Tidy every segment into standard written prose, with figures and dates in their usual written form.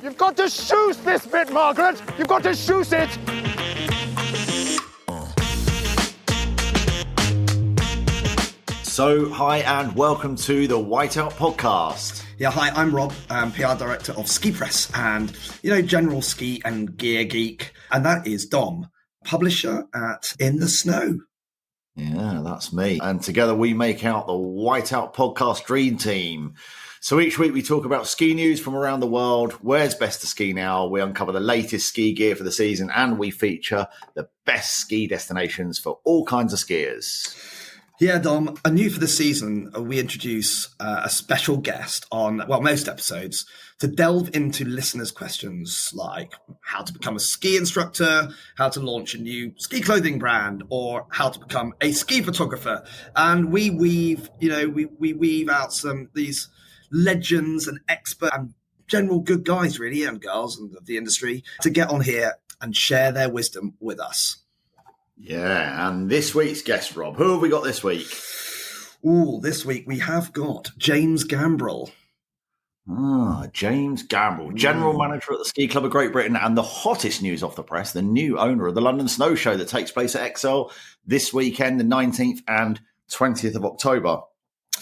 You've got to shoot this bit, Margaret. You've got to shoot it. So, hi and welcome to the Whiteout Podcast. Yeah, hi, I'm Rob, PR Director of Ski Press and, general ski and gear geek. And that is Dom, publisher at In the Snow. Yeah, that's me. And together we make out the Whiteout Podcast Dream Team. So each week we talk about ski news from around the world, where's best to ski now, we uncover the latest ski gear for the season, and we feature the best ski destinations for all kinds of skiers. Yeah, Dom, new for the season, we introduce a special guest on, most episodes, to delve into listeners' questions like how to become a ski instructor, how to launch a new ski clothing brand, or how to become a ski photographer. And we weave out these legends and expert and general good guys, really, and girls of the industry, to get on here and share their wisdom with us. Yeah, and this week's guest, Rob, who have we got this week? This week we have got James Gambrill. James Gambrill, General Manager at the Ski Club of Great Britain, and the hottest news off the press, the new owner of the London Snow Show that takes place at Excel this weekend, the 19th and 20th of October.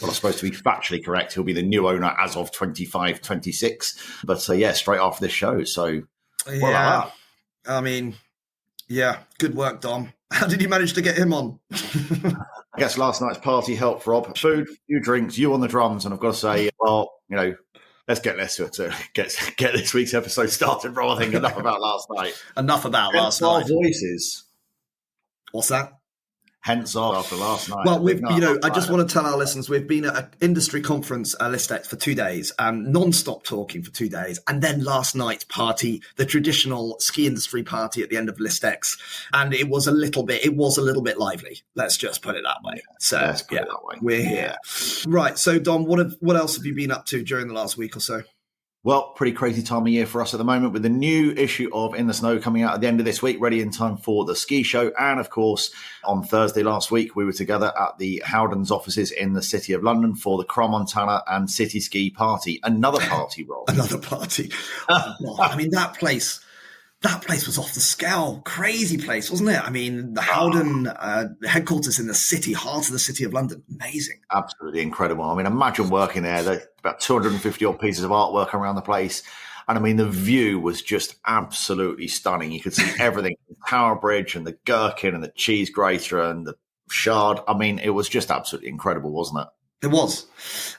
Well, I suppose to be factually correct, he'll be the new owner as of 25-26. But straight after this show. So, yeah, I mean, yeah, good work, Dom. How did you manage to get him on? I guess last night's party helped, Rob. Food, few drinks, you on the drums, and I've got to say, let's get this week's episode started, Rob. I think enough about last night. Enough about last night. Our voices. What's that? Hence after last night. Well, I just want to tell our listeners, we've been at an industry conference, Listex, for 2 days, non-stop talking for 2 days. And then last night's party, the traditional ski industry party at the end of Listex. And it was a little bit lively. Let's just put it that way. So, let's put it that way. We're here. Right. So, Dom, what else have you been up to during the last week or so? Well, pretty crazy time of year for us at the moment, with the new issue of In the Snow coming out at the end of this week, ready in time for the ski show. And of course, on Thursday last week, we were together at the Howden's offices in the City of London for the Cromontana and City Ski Party. Another party, Rob. Another party. I mean, that place was off the scale. Crazy place, wasn't it? I mean, the Howden headquarters in the city, heart of the City of London. Amazing. Absolutely incredible. I mean, imagine working there. There's about 250 odd pieces of artwork around the place. And I mean, the view was just absolutely stunning. You could see everything, the Tower Bridge and the Gherkin and the cheese grater and the Shard. I mean, it was just absolutely incredible, wasn't it? It was,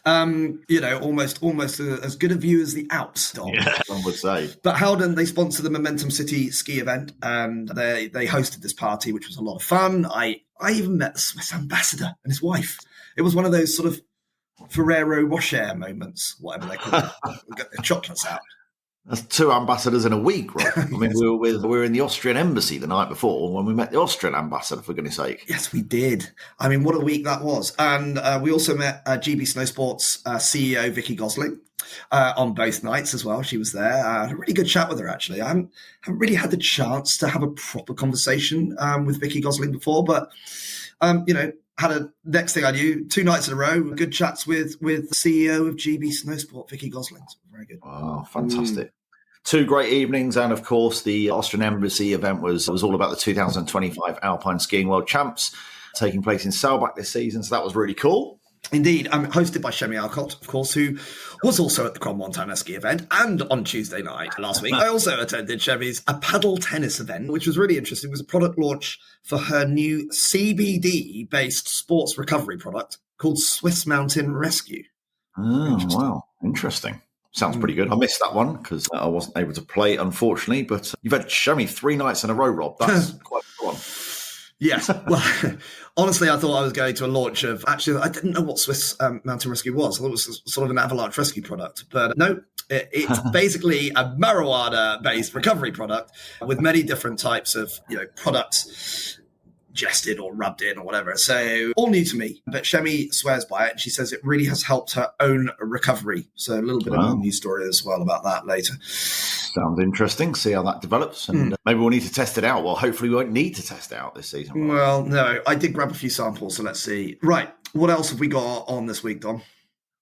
almost as good a view as the Alps, Dom. Yeah, one would say. But Howden, they sponsor the Momentum City ski event, and they hosted this party, which was a lot of fun. I even met the Swiss ambassador and his wife. It was one of those sort of Ferrero Rocher moments, whatever they call it. We got the chocolates out. That's 2 ambassadors in a week, Rob. I mean, we were in the Austrian embassy the night before when we met the Austrian ambassador, for goodness sake. Yes, we did. I mean, what a week that was. And we also met GB Snowsports CEO Vicky Gosling on both nights as well. She was there. A really good chat with her, actually. I haven't really had the chance to have a proper conversation with Vicky Gosling before, but, next thing I knew, 2 nights in a row, good chats with the CEO of GB Snowsport, Vicky Gosling. Very good. Oh, fantastic. 2 great evenings, and of course the Austrian Embassy event was all about the 2025 Alpine Skiing World Champs taking place in Saalbach this season, so that was really cool. Indeed, hosted by Shemi Alcott, of course, who was also at the Cromontana ski event. And on Tuesday night last week, I also attended Shemi's paddle tennis event, which was really interesting. It was a product launch for her new CBD-based sports recovery product called Swiss Mountain Rescue. Oh, wow. Interesting. Sounds pretty good. I missed that one because I wasn't able to play, unfortunately. But you've had Shemi 3 nights in a row, Rob. That's quite fun. Yes. Well, honestly, I thought I was going to a launch of... Actually, I didn't know what Swiss Mountain Rescue was. I thought it was sort of an avalanche rescue product. But no, it's basically a marijuana-based recovery product with many different types of products ingested or rubbed in or whatever. So all new to me. But Shemi swears by it. She says it really has helped her own recovery. So a little bit of a news story as well about that later. Sounds interesting. See how that develops. And maybe we'll need to test it out. Well, hopefully we won't need to test it out this season. Right? Well, no. I did grab a few samples, so let's see. Right. What else have we got on this week, Dom?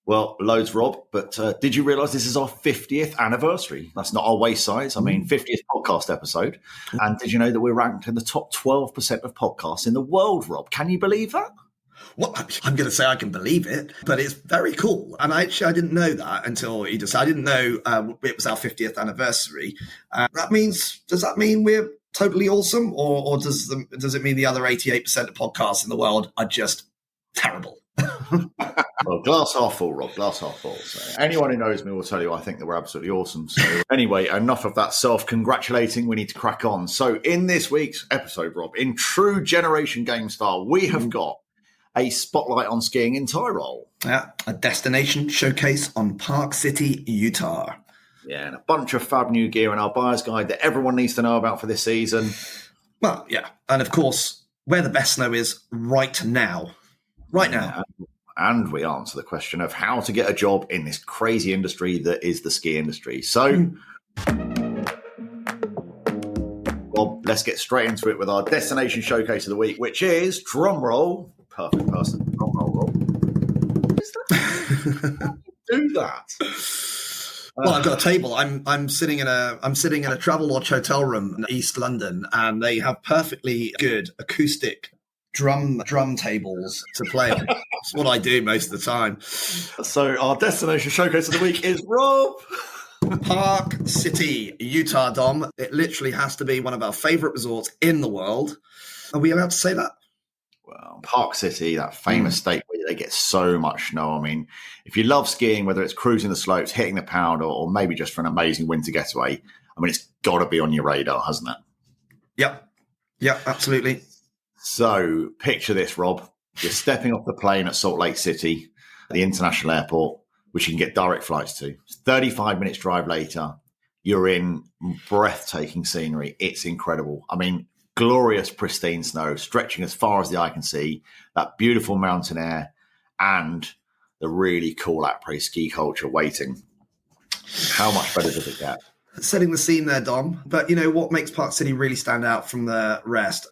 Well, loads, Rob. But did you realise this is our 50th anniversary? That's not our waist size. I mean, 50th podcast episode. And did you know that we're ranked in the top 12% of podcasts in the world, Rob? Can you believe that? Well, I'm going to say I can believe it, but it's very cool. And I didn't know that until you just. I didn't know it was our 50th anniversary. Does that mean we're totally awesome, or does it mean the other 88% of podcasts in the world are just terrible? Well, glass half full, Rob, glass half full. So anyone who knows me will tell you I think that we're absolutely awesome. So anyway, enough of that self-congratulating. We need to crack on. So in this week's episode, Rob, in true Generation Game style, we have got a spotlight on skiing in Tirol. Yeah, a destination showcase on Park City, Utah. Yeah, and a bunch of fab new gear in our buyer's guide that everyone needs to know about for this season. Well, yeah. And of course, where the best snow is right now. Right now. And we answer the question of how to get a job in this crazy industry that is the ski industry. So, well, let's get straight into it with our destination showcase of the week, which is, drum roll, perfect person, drum roll, Rob. Do that. Well, I've got a table. I'm sitting in a Travelodge hotel room in East London, and they have perfectly good acoustic drum tables to play on. That's what I do most of the time. So our destination showcase of the week is Rob. Park City, Utah, Dom. It literally has to be one of our favourite resorts in the world. Are we allowed to say that? Well, Park City, that famous state where they get so much snow. I mean, if you love skiing, whether it's cruising the slopes, hitting the pound, or maybe just for an amazing winter getaway, I mean, it's got to be on your radar, hasn't it? Yep, absolutely. So picture this, Rob. You're stepping off the plane at Salt Lake City, the international airport, which you can get direct flights to. 35 minutes drive later, you're in breathtaking scenery. It's incredible. I mean, glorious, pristine snow stretching as far as the eye can see, that beautiful mountain air, and the really cool après ski culture waiting. How much better does it get? Setting the scene there, Dom. But, what makes Park City really stand out from the rest?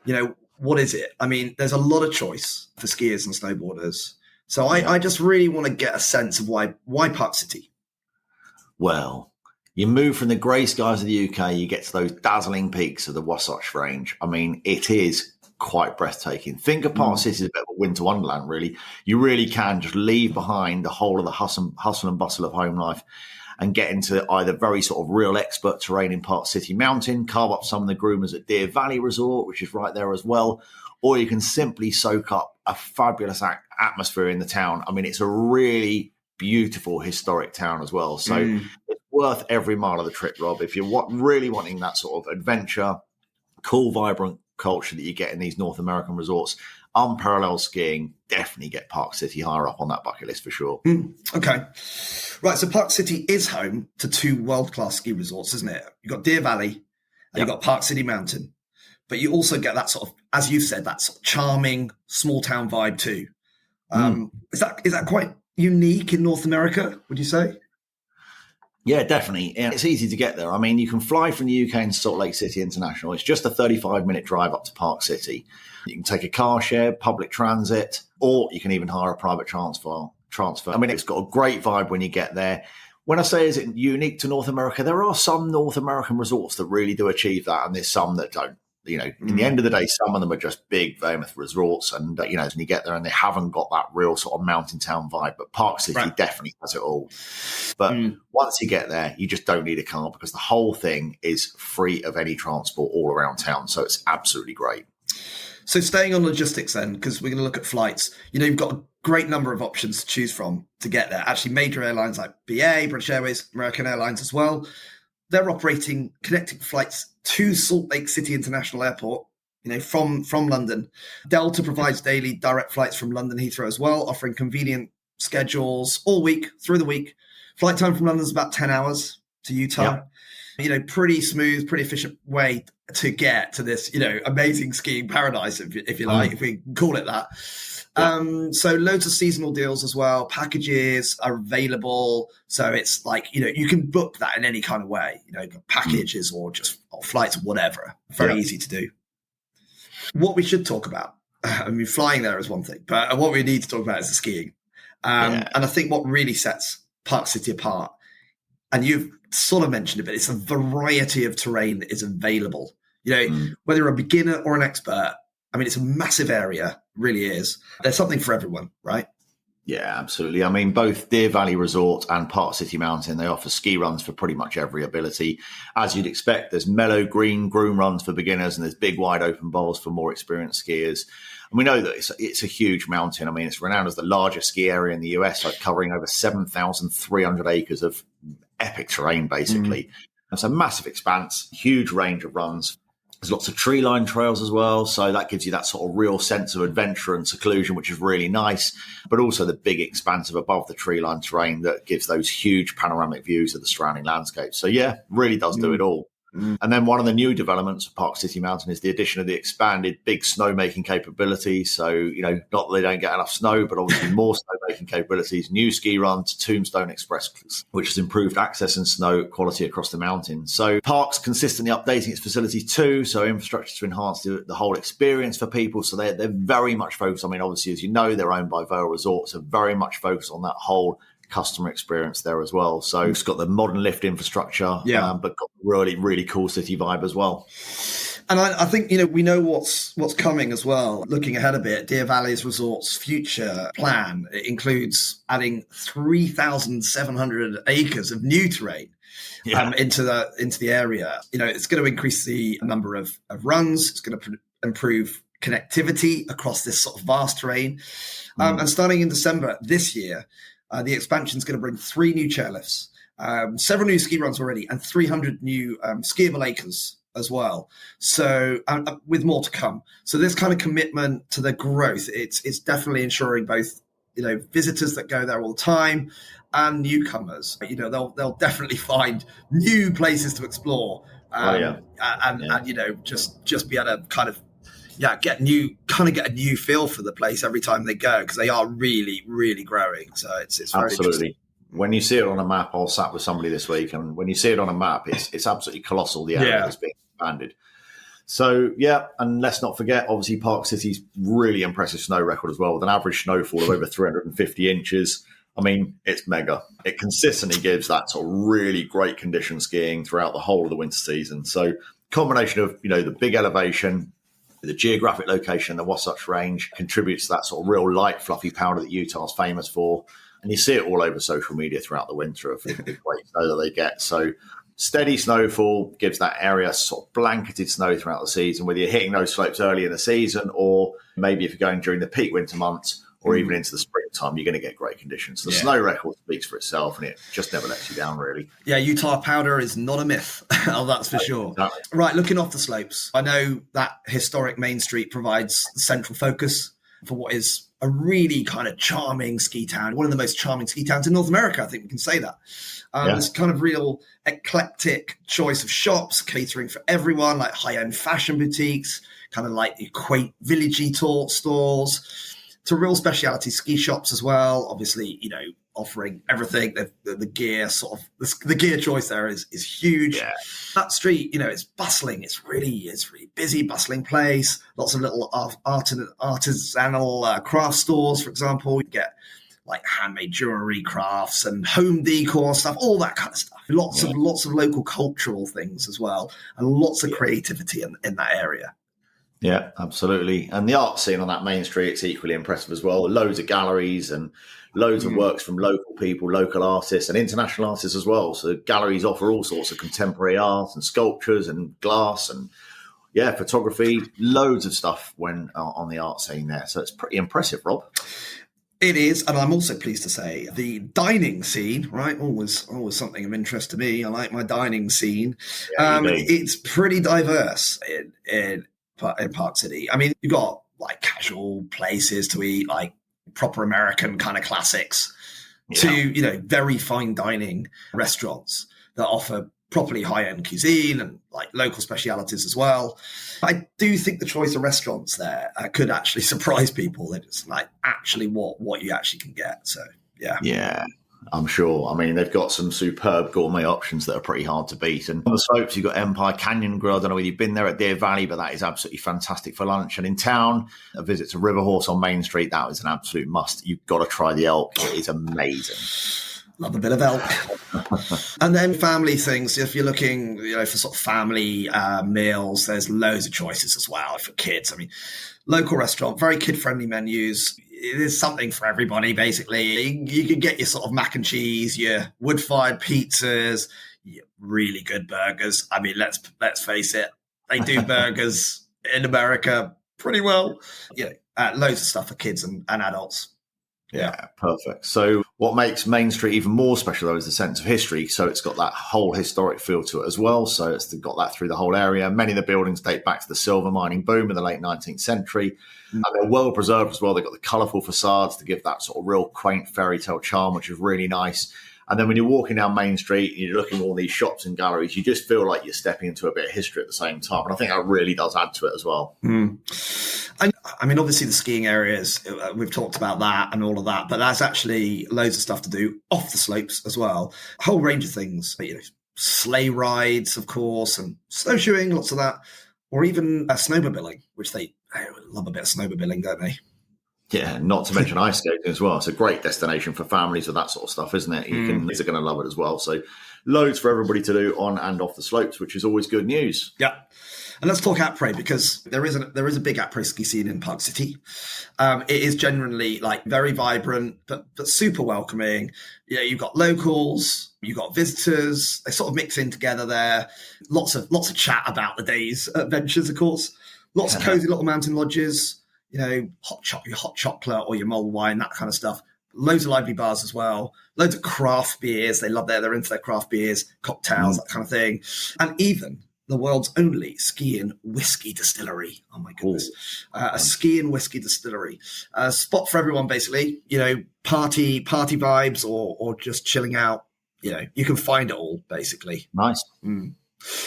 What is it? I mean, there's a lot of choice for skiers and snowboarders. So I just really want to get a sense of why Park City. Well, you move from the grey skies of the UK, you get to those dazzling peaks of the Wasatch Range. I mean, it is quite breathtaking. Think of Park City as a bit of a winter wonderland, really. You really can just leave behind the whole of the hustle and bustle of home life and get into either very sort of real expert terrain in Park City Mountain, carve up some of the groomers at Deer Valley Resort, which is right there as well, or you can simply soak up a fabulous atmosphere in the town. I mean, it's a really beautiful historic town as well. So it's worth every mile of the trip, Rob. If you're really wanting that sort of adventure, cool, vibrant culture that you get in these North American resorts, unparalleled skiing, definitely get Park City higher up on that bucket list for sure. Okay. Right, so Park City is home to two world-class ski resorts, isn't it? You've got Deer Valley and you've got Park City Mountain. But you also get that sort of, as you said, that sort of charming small town vibe too. Is that quite unique in North America, would you say? Yeah, definitely. And it's easy to get there. I mean, you can fly from the UK into Salt Lake City International. It's just a 35-minute drive up to Park City. You can take a car share, public transit, or you can even hire a private transfer. I mean, it's got a great vibe when you get there. When I say is it unique to North America, there are some North American resorts that really do achieve that, and there's some that don't. In the end of the day, some of them are just big, famous resorts, and when you get there and they haven't got that real sort of mountain town vibe. But Park City definitely has it all. But once you get there, you just don't need a car because the whole thing is free of any transport all around town. So it's absolutely great. So staying on logistics then, because we're going to look at flights. You've got a great number of options to choose from to get there. Actually, major airlines like BA, British Airways, American Airlines as well. They're operating connecting flights to Salt Lake City International Airport, from London. Delta provides daily direct flights from London Heathrow as well, offering convenient schedules all week, through the week. Flight time from London is about 10 hours to Utah. Yeah. Pretty smooth, pretty efficient way to get to this, amazing skiing paradise, if you like, if we can call it that. So loads of seasonal deals as well. Packages are available. So it's like, you can book that in any kind of way, packages or just flights, whatever. Very easy to do. What we should talk about, flying there is one thing, but what we need to talk about is the skiing. And I think what really sets Park City apart, and you've sort of mentioned it, but it's a variety of terrain that is available. Whether you're a beginner or an expert, I mean, it's a massive area, really is. There's something for everyone, right? Yeah, absolutely. I mean, both Deer Valley Resort and Park City Mountain, they offer ski runs for pretty much every ability. As you'd expect, there's mellow green groom runs for beginners, and there's big wide open bowls for more experienced skiers. And we know that it's a huge mountain. I mean, it's renowned as the largest ski area in the US, like covering over 7,300 acres of epic terrain, basically. It's a massive expanse, huge range of runs. There's lots of tree-lined trails as well, so that gives you that sort of real sense of adventure and seclusion, which is really nice, but also the big expanse of above the tree-lined terrain that gives those huge panoramic views of the surrounding landscape. So yeah, really does do it all. And then one of the new developments of Park City Mountain is the addition of the expanded big snowmaking capability. So, not that they don't get enough snow, but obviously more snowmaking capabilities, new ski run to Tombstone Express, which has improved access and snow quality across the mountain. So Park's consistently updating its facilities too. So infrastructure to enhance the whole experience for people. So they're very much focused. I mean, obviously, as you know, they're owned by Vail Resorts, so very much focused on that whole customer experience there as well. So it's got the modern lift infrastructure, but got really, really cool city vibe as well. And I think, we know what's coming as well. Looking ahead a bit, Deer Valley's resort's future plan includes adding 3,700 acres of new terrain into the area. It's going to increase the number of runs. It's going to improve connectivity across this sort of vast terrain. And starting in December this year, the expansion is going to bring 3 new chairlifts, several new ski runs already, and 300 new skiable acres as well. So with more to come. So this kind of commitment to the growth, it's definitely ensuring both, visitors that go there all the time and newcomers. They'll definitely find new places to explore. And just be able to kind of get a new feel for the place every time they go, because they are really, really growing. So it's very absolutely. When you see it on a map, I was sat with somebody this week, and when you see it on a map, it's absolutely colossal, the area that's being expanded. So, and let's not forget, obviously, Park City's really impressive snow record as well, with an average snowfall of over 350 inches. I mean, it's mega. It consistently gives that sort of really great condition skiing throughout the whole of the winter season. So, combination of, the big elevation, the geographic location, the Wasatch Range contributes to that sort of real light, fluffy powder that Utah's famous for. And you see it all over social media throughout the winter of the great snow that they get. So steady snowfall gives that area sort of blanketed snow throughout the season, whether you're hitting those slopes early in the season, or maybe if you're going during the peak winter months or even into the springtime, you're going to get great conditions. The snow record speaks for itself, and it just never lets you down, really. Yeah, Utah powder is not a myth. Oh, that's for sure. Exactly. Right, looking off the slopes, I know that historic Main Street provides the central focus for what is a really kind of charming ski town, one of the most charming ski towns in North America, I think we can say that. This kind of real eclectic choice of shops, catering for everyone, like high-end fashion boutiques, kind of like the quaint villagey stores, to real specialty ski shops as well. Obviously, offering everything. The gear the gear choice there is huge. Yeah. That street, it's bustling. It's really busy, bustling place. Lots of little artisanal craft stores, for example. You get like handmade jewelry crafts and home decor stuff, all that kind of stuff. Lots of local cultural things as well, and lots of creativity in that area. Yeah, absolutely. And the art scene on that main street, it's equally impressive as well. Loads of galleries and loads of works from local people, local artists and international artists as well. So galleries offer all sorts of contemporary art and sculptures and glass and, photography, loads of stuff when on the art scene there. So it's pretty impressive, Rob. It is, and I'm also pleased to say the dining scene, right? Always something of interest to me. I like my dining scene. It's pretty diverse in Park City. I mean, you've got like casual places to eat, like proper American kind of classics, to very fine dining restaurants that offer properly high-end cuisine and like local specialities as well. I do think the choice of restaurants there could actually surprise people. That it's like actually what you actually can get. So yeah. I'm sure. I mean, they've got some superb gourmet options that are pretty hard to beat. And on the slopes, you've got Empire Canyon Grill. I don't know whether you've been there at Deer Valley, but that is absolutely fantastic for lunch. And in town, a visit to River Horse on Main Street, that is an absolute must. You've got to try the elk. It is amazing. Love a bit of elk. And then family things. If you're looking, for sort of family meals, there's loads of choices as well for kids. I mean, local restaurant, very kid-friendly menus. There's something for everybody, basically. You can get your sort of mac and cheese, your wood-fired pizzas, your really good burgers. I mean, let's face it, they do burgers in America pretty well. Loads of stuff for kids and adults. Yeah, perfect. So what makes Main Street even more special, though, is the sense of history. So it's got that whole historic feel to it as well. So it's got that through the whole area. Many of the buildings date back to the silver mining boom in the late 19th century. And they're well preserved as well. They've got the colourful facades to give that sort of real quaint fairy tale charm, which is really nice. And then when you're walking down Main Street and you're looking at all these shops and galleries, you just feel like you're stepping into a bit of history at the same time. And I think that really does add to it as well. And I mean, obviously the skiing areas, we've talked about that and all of that, but there's actually loads of stuff to do off the slopes as well. A whole range of things, sleigh rides, of course, and snowshoeing, lots of that, or even snowmobiling, which they love a bit of snowmobiling, don't they? Yeah, not to mention ice skating as well. It's a great destination for families with that sort of stuff, isn't it? Kids are going to love it as well. So loads for everybody to do on and off the slopes, which is always good news. Yeah. And let's talk après, because there is a big après ski scene in Park City. It is generally very vibrant, but super welcoming. You've got locals, you've got visitors. They sort of mix in together there. Lots of chat about the day's adventures, of course. Lots of cozy little mountain lodges. Your hot chocolate or your mulled wine, that kind of stuff. Loads of lively bars as well. Loads of craft beers. They love they're into their craft beers, cocktails, that kind of thing. And even the world's only ski and whiskey distillery. Oh my goodness. A ski and whiskey distillery. A spot for everyone, basically. Party vibes or just chilling out. You can find it all, basically. Nice.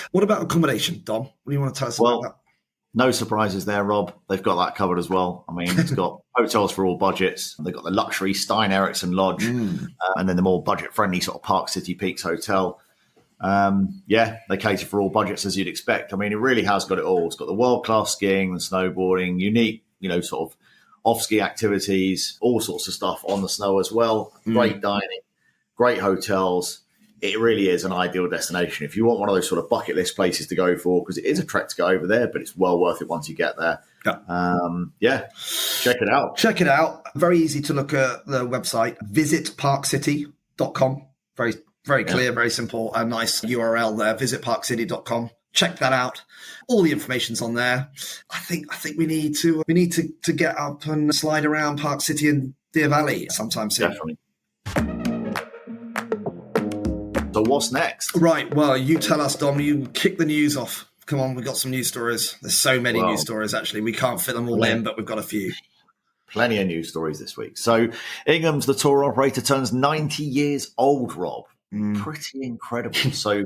What about accommodation, Dom? What do you want to tell us about that? No surprises there, Rob. They've got that covered as well. I mean, it's got hotels for all budgets. They've got the luxury Stein Eriksen Lodge and then the more budget-friendly sort of Park City Peaks Hotel. They cater for all budgets as you'd expect. I mean, it really has got it all. It's got the world-class skiing and snowboarding, unique, sort of off-ski activities, all sorts of stuff on the snow as well. Great dining, great hotels. It really is an ideal destination if you want one of those sort of bucket list places to go for, because it is a trek to go over there, but it's well worth it once you get there. Check it out. Check it out. Very easy to look at the website, visitparkcity.com. Very, very clear, very simple, a nice URL there, visitparkcity.com. Check that out. All the information's on there. I think we need to get up and slide around Park City and Deer Valley sometime soon. Definitely. So what's next? Right. Well, you tell us, Dom. You kick the news off. Come on, we've got some news stories. There's so many news stories, actually. We can't fit them all in, but we've got a few. Plenty of news stories this week. So Ingham's, the tour operator, turns 90 years old, Rob. Pretty incredible. So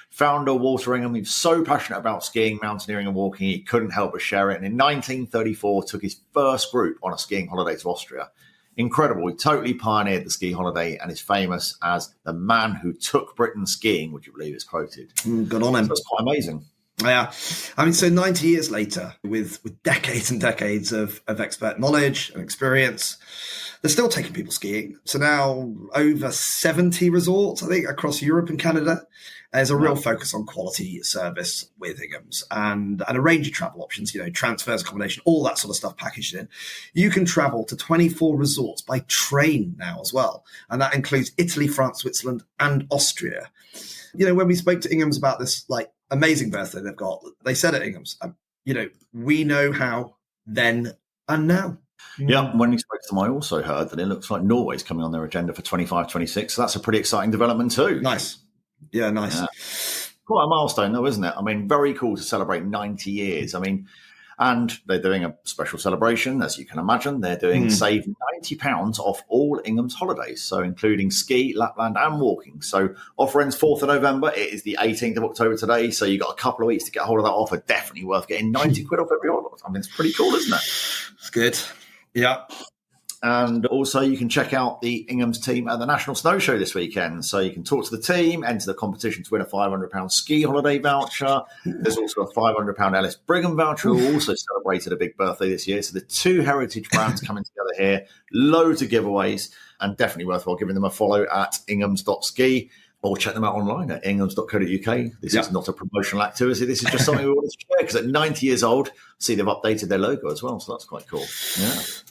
founder Walter Ingham, he was so passionate about skiing, mountaineering and walking, he couldn't help but share it. And in 1934, took his first group on a skiing holiday to Austria. Incredible. He totally pioneered the ski holiday and is famous as the man who took Britain skiing, would you believe is quoted. Good on him. So that's quite amazing. Yeah. I mean, so 90 years later, with decades and decades of expert knowledge and experience, they're still taking people skiing. So now over 70 resorts, I think, across Europe and Canada. There's a real focus on quality service with Ingham's and a range of travel options, transfers, accommodation, all that sort of stuff packaged in. You can travel to 24 resorts by train now as well. And that includes Italy, France, Switzerland, and Austria. When we spoke to Ingham's about this, amazing birthday they've got, they said at Ingham's, we know how then and now. Yeah, when we spoke to them, I also heard that it looks like Norway's coming on their agenda for 25-26. So that's a pretty exciting development too. Nice. Yeah, nice. Yeah. Quite a milestone though, isn't it? I mean, very cool to celebrate 90 years. I mean, and they're doing a special celebration, as you can imagine. They're doing save £90 off all Ingham's holidays, so including ski, Lapland and walking. So offer ends 4th of November. It is the 18th of October today, so you've got a couple of weeks to get hold of that offer. Definitely worth getting 90 quid off every order. I mean, it's pretty cool, isn't it? It's good. Yeah. And also you can check out the Ingham's team at the National Snow Show this weekend. So you can talk to the team, enter the competition to win a £500 ski holiday voucher. There's also a £500 Ellis Brigham voucher, who also celebrated a big birthday this year. So the two heritage brands coming together here, loads of giveaways, and definitely worthwhile giving them a follow at inghams.ski. Or check them out online at inghams.co.uk. This is not a promotional activity. This is just something we wanted to share because at 90 years old, see they've updated their logo as well. So that's quite cool.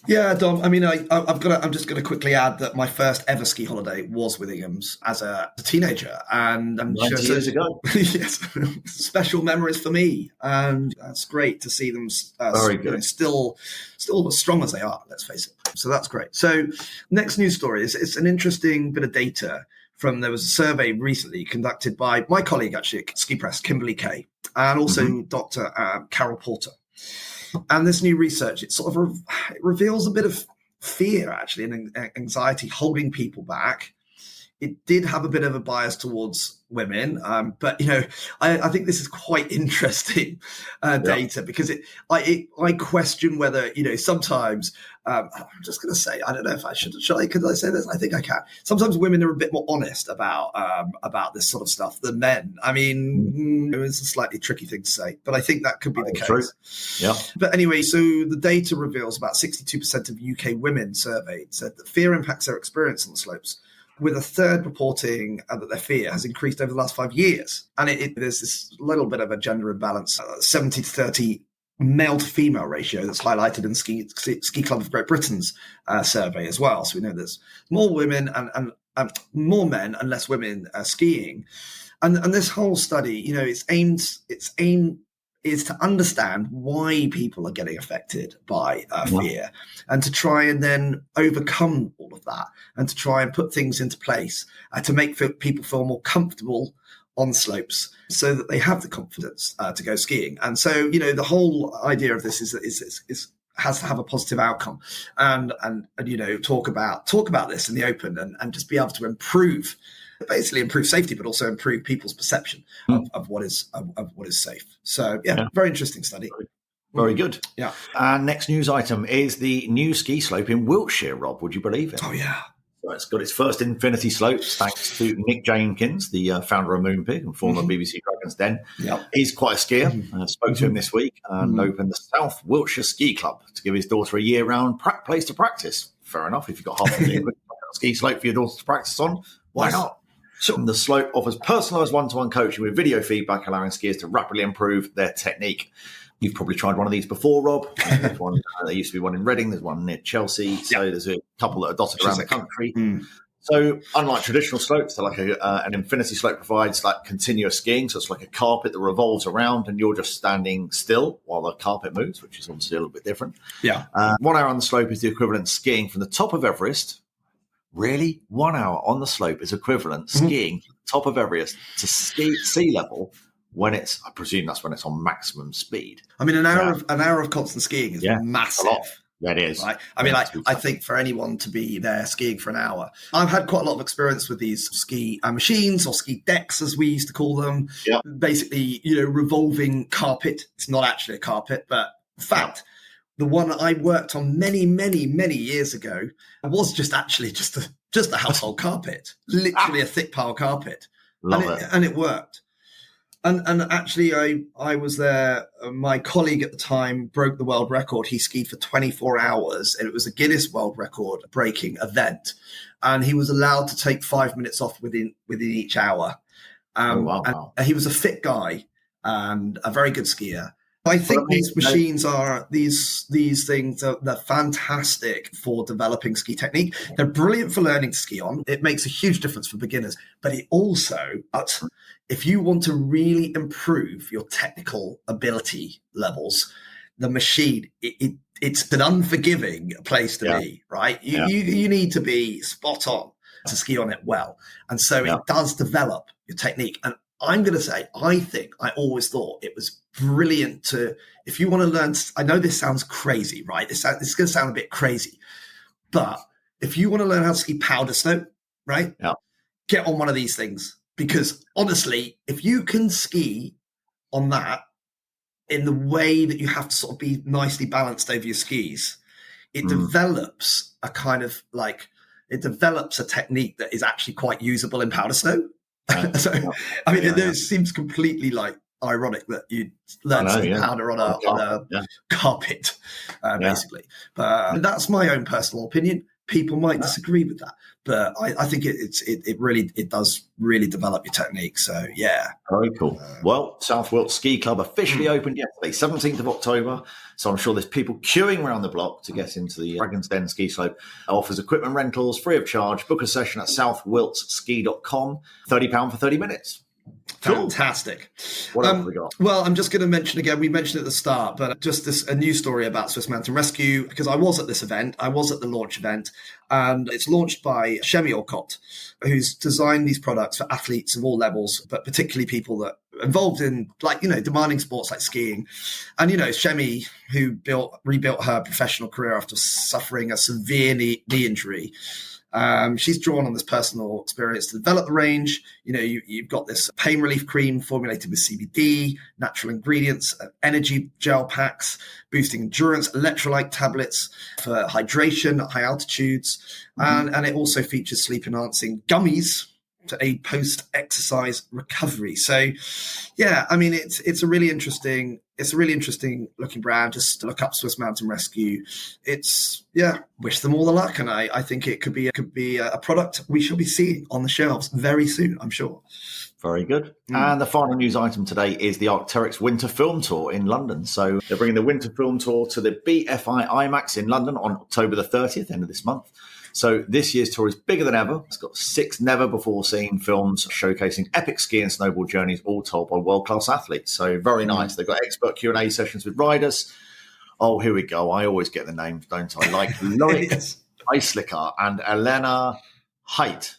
Yeah, Dom. I mean, I'm just going to quickly add that my first ever ski holiday was with Ingham's as a teenager, and 90 years ago. Yes, special memories for me, and that's great to see them. Very good. Still as strong as they are. Let's face it. So that's great. So next news story is it's an interesting bit of data. There was a survey recently conducted by my colleague, actually, at Ski Press, Kimberly Kay, and also Dr. Carol Porter. And this new research, it reveals a bit of fear, actually, and anxiety holding people back. It did have a bit of a bias towards women, but I think this is quite interesting data because I question whether sometimes I'm just going to say, I don't know if I should. Could I say this? I think I can. Sometimes women are a bit more honest about this sort of stuff than men. I mean, it's a slightly tricky thing to say, but I think that could be the case. True. Yeah. But anyway, so the data reveals about 62% of UK women surveyed said that fear impacts their experience on the slopes, with a third reporting that their fear has increased over the last 5 years. And there's this little bit of a gender imbalance, 70 to 30 male to female ratio that's highlighted in Ski Club of Great Britain's survey as well. So we know there's more women and more men and less women skiing. And this whole study, its aim is to understand why people are getting affected by fear and to try and then overcome all of that and to try and put things into place to make people feel more comfortable on slopes so that they have the confidence to go skiing. And so, the whole idea of this is has to have a positive outcome and talk about this in the open and just be able to improve safety, but also improve people's perception of what is safe. So, very interesting study. Very good. Yeah. And next news item is the new ski slope in Wiltshire, Rob. Would you believe it? Oh, yeah. So it's got its first infinity slopes thanks to Nick Jenkins, the founder of Moonpig and former BBC Dragon's Den. Yep. He's quite a skier. I spoke to him this week and opened the South Wiltshire Ski Club to give his daughter a year-round place to practice. Fair enough. If you've got half a year ski slope for your daughter to practice on, why not? So the slope offers personalised one-to-one coaching with video feedback, allowing skiers to rapidly improve their technique. You've probably tried one of these before, Rob. There's one. There used to be one in Reading. There's one near Chelsea. So there's a couple that are dotted around the country. So unlike traditional slopes, they're like an infinity slope provides like continuous skiing. So it's like a carpet that revolves around and you're just standing still while the carpet moves, which is obviously a little bit different. Yeah. 1 hour on the slope is the equivalent skiing from the top of Everest. Really? 1 hour on the slope is equivalent skiing from the top of Everest to sea level when it's, I presume that's when it's on maximum speed. I mean, an hour of constant skiing is massive. Yeah, it is. Right? I mean, I think for anyone to be there skiing for an hour, I've had quite a lot of experience with these ski machines or ski decks, as we used to call them. Yeah. Basically, revolving carpet. It's not actually a carpet, but in fact, the one I worked on many, many, many years ago was just a household carpet, literally a thick pile carpet. And it worked. And actually, I was there. My colleague at the time broke the world record. He skied for 24 hours, and it was a Guinness World Record breaking event. And he was allowed to take 5 minutes off within each hour. Wow. And he was a fit guy and a very good skier. I think these machines these things they're fantastic for developing ski technique. They're brilliant for learning to ski on. It makes a huge difference for beginners, but it also, if you want to really improve your technical ability levels, the machine, it's an unforgiving place to be, right? You need to be spot on to ski on it well. And so it does develop your technique. And I'm going to say, I always thought it was brilliant if you want to learn, I know this sounds crazy, right? This is going to sound a bit crazy, but if you want to learn how to ski powder snow, right? Yeah. Get on one of these things, because honestly, if you can ski on that in the way that you have to sort of be nicely balanced over your skis, it develops a kind of like, it develops a technique that is actually quite usable in powder snow. So, I mean, it seems completely like ironic that you learn ski powder on a carpet, basically. But that's my own personal opinion. People might disagree with that, but I think it does really develop your technique. So very cool. Well, South Wilts Ski Club officially opened yesterday, 17th of October. So I'm sure there's people queuing around the block to get into the Dragon's Den ski slope. It offers equipment rentals free of charge. Book a session at southwiltski.com. £30 for 30 minutes. Cool. Fantastic. What else have we got? Well, I'm just going to mention again, we mentioned at the start, but just a news story about Swiss Mountain Rescue, because I was at this event. I was at the launch event, and it's launched by Shemi Orcott, who's designed these products for athletes of all levels, but particularly people that are involved in, like, demanding sports like skiing. And, Shemi, who rebuilt her professional career after suffering a severe knee injury, she's drawn on this personal experience to develop the range. You've got this pain relief cream formulated with CBD, natural ingredients, energy gel packs, boosting endurance, electrolyte tablets for hydration at high altitudes. And it also features sleep-enhancing gummies to aid post-exercise recovery. So, I mean, it's a really interesting looking brand. Just look up Swiss Mountain Rescue. Wish them all the luck, and I think it could be a product we shall be seeing on the shelves very soon, I'm sure. Very good. And the final news item today is the Arc'teryx Winter Film Tour in London. So they're bringing the Winter Film Tour to the BFI IMAX in London on October the 30th, end of this month. So this year's tour is bigger than ever. It's got 6 never-before-seen films showcasing epic ski and snowboard journeys, all told by world-class athletes. So very nice. They've got expert Q&A sessions with riders. Oh, here we go. I always get the names, don't I? Like Loic Eislicker and Elena Haidt.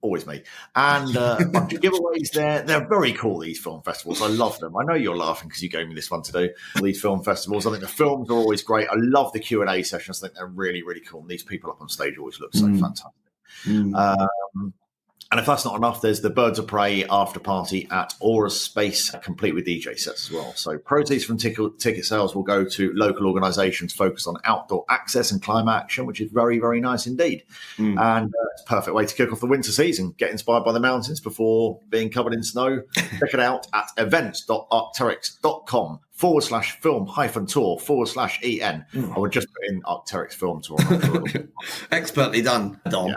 Always me. And a bunch of giveaways there. They're very cool, these film festivals. I love them. I know you're laughing because you gave me this one to do. These film festivals, I think the films are always great. I love the Q&A sessions. I think they're really, really cool. And these people up on stage always look so fantastic. And if that's not enough, there's the Birds of Prey after party at Aura's Space, complete with DJ sets as well. So proceeds from ticket sales will go to local organisations focused on outdoor access and climate action, which is very, very nice indeed. And it's a perfect way to kick off the winter season. Get inspired by the mountains before being covered in snow. Check it out at events.arcteryx.com/film-tour/EN. I would just put in Arc'teryx Film Tour. Expertly done, Dom. Yeah.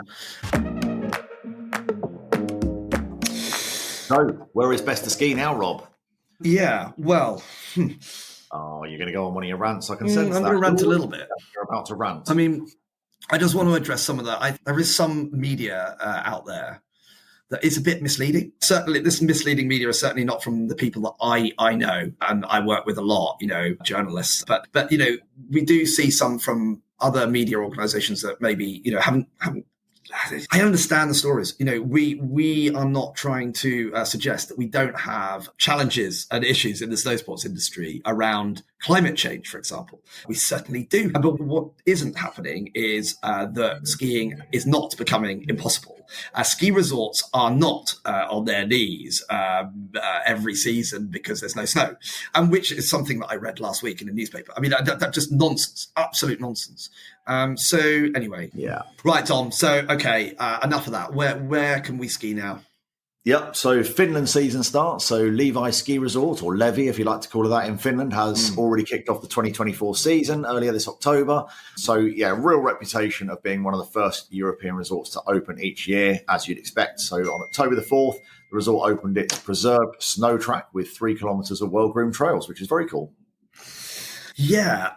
So, where is best to ski now, Rob? Yeah, well... Oh, you're going to go on one of your rants. I can sense I'm that. going to rant a little bit. You're about to rant. I mean, I just want to address some of that. There is some media out there that is a bit misleading. Certainly, this misleading media is certainly not from the people that I know, and I work with a lot, journalists. But we do see some from other media organisations that maybe, haven't. I understand the stories. We are not trying to suggest that we don't have challenges and issues in the snow sports industry around climate change, for example. We certainly do. But what isn't happening is that skiing is not becoming impossible. Ski resorts are not on their knees every season because there's no snow, and which is something that I read last week in a newspaper. I mean, that's just nonsense, absolute nonsense. So anyway, right, Tom. So okay, enough of that. Where can we ski now? Yep. So Finland season starts. So Levi Ski Resort, or Levi, if you like to call it that, in Finland, has already kicked off the 2024 season earlier this October. So real reputation of being one of the first European resorts to open each year, as you'd expect. So on October the 4th, the resort opened its preserved snow track with 3 kilometres of well-groomed trails, which is very cool. Yeah,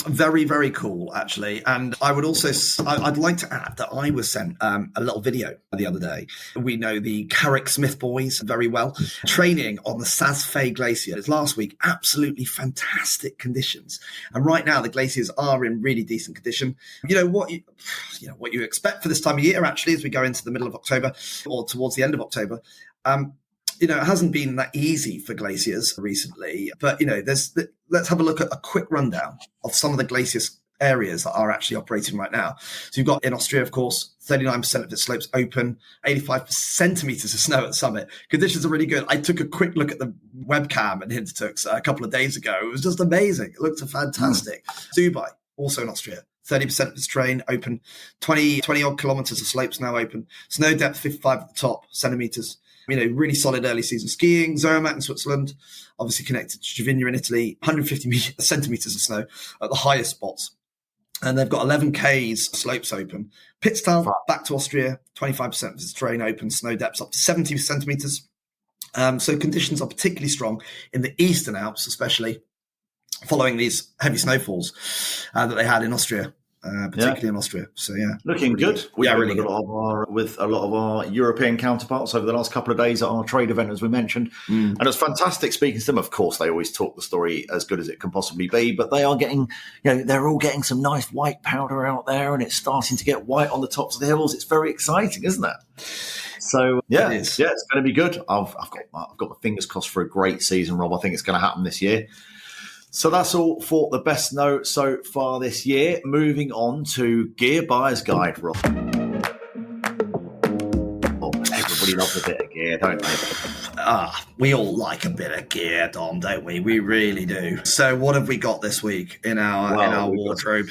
very, very cool, actually. And I would also, I'd like to add that I was sent a little video the other day. We know the Carrick Smith boys very well. Training on the Sasfay Glacier last week, absolutely fantastic conditions. And right now, the glaciers are in really decent condition. What you expect for this time of year, actually, as we go into the middle of October or towards the end of October. It hasn't been that easy for glaciers recently, but, let's have a look at a quick rundown of some of the glacier areas that are actually operating right now. So you've got in Austria, of course, 39% of its slopes open, 85 centimetres of snow at the summit. Conditions are really good. I took a quick look at the webcam at Hintertux a couple of days ago. It was just amazing. It looked fantastic. Dubai, also in Austria. 30% of its terrain open, 20 odd kilometres of slopes now open. Snow depth 55 at the top, centimetres. Really solid early season skiing. Zermatt in Switzerland, obviously connected to Cervinia in Italy, 150 centimetres of snow at the highest spots. And they've got 11 Ks slopes open. Pitztal, back to Austria, 25% of its terrain open, snow depths up to 70 centimetres. So conditions are particularly strong in the Eastern Alps, especially following these heavy snowfalls that they had in Austria, particularly in Austria. So, looking really good. We've really good. With a lot of our European counterparts over the last couple of days at our trade event, as we mentioned. And it was fantastic speaking to them. Of course, they always talk the story as good as it can possibly be, but they are getting, they're all getting some nice white powder out there, and it's starting to get white on the tops of the hills. It's very exciting, isn't it? So it's going to be good. I've got my fingers crossed for a great season, Rob. I think it's going to happen this year. So that's all for the best note so far this year. Moving on to Gear Buyer's Guide, Rob. Oh, everybody loves a bit of gear, don't they? We all like a bit of gear, Dom, don't we? We really do. So what have we got this week in our wardrobe?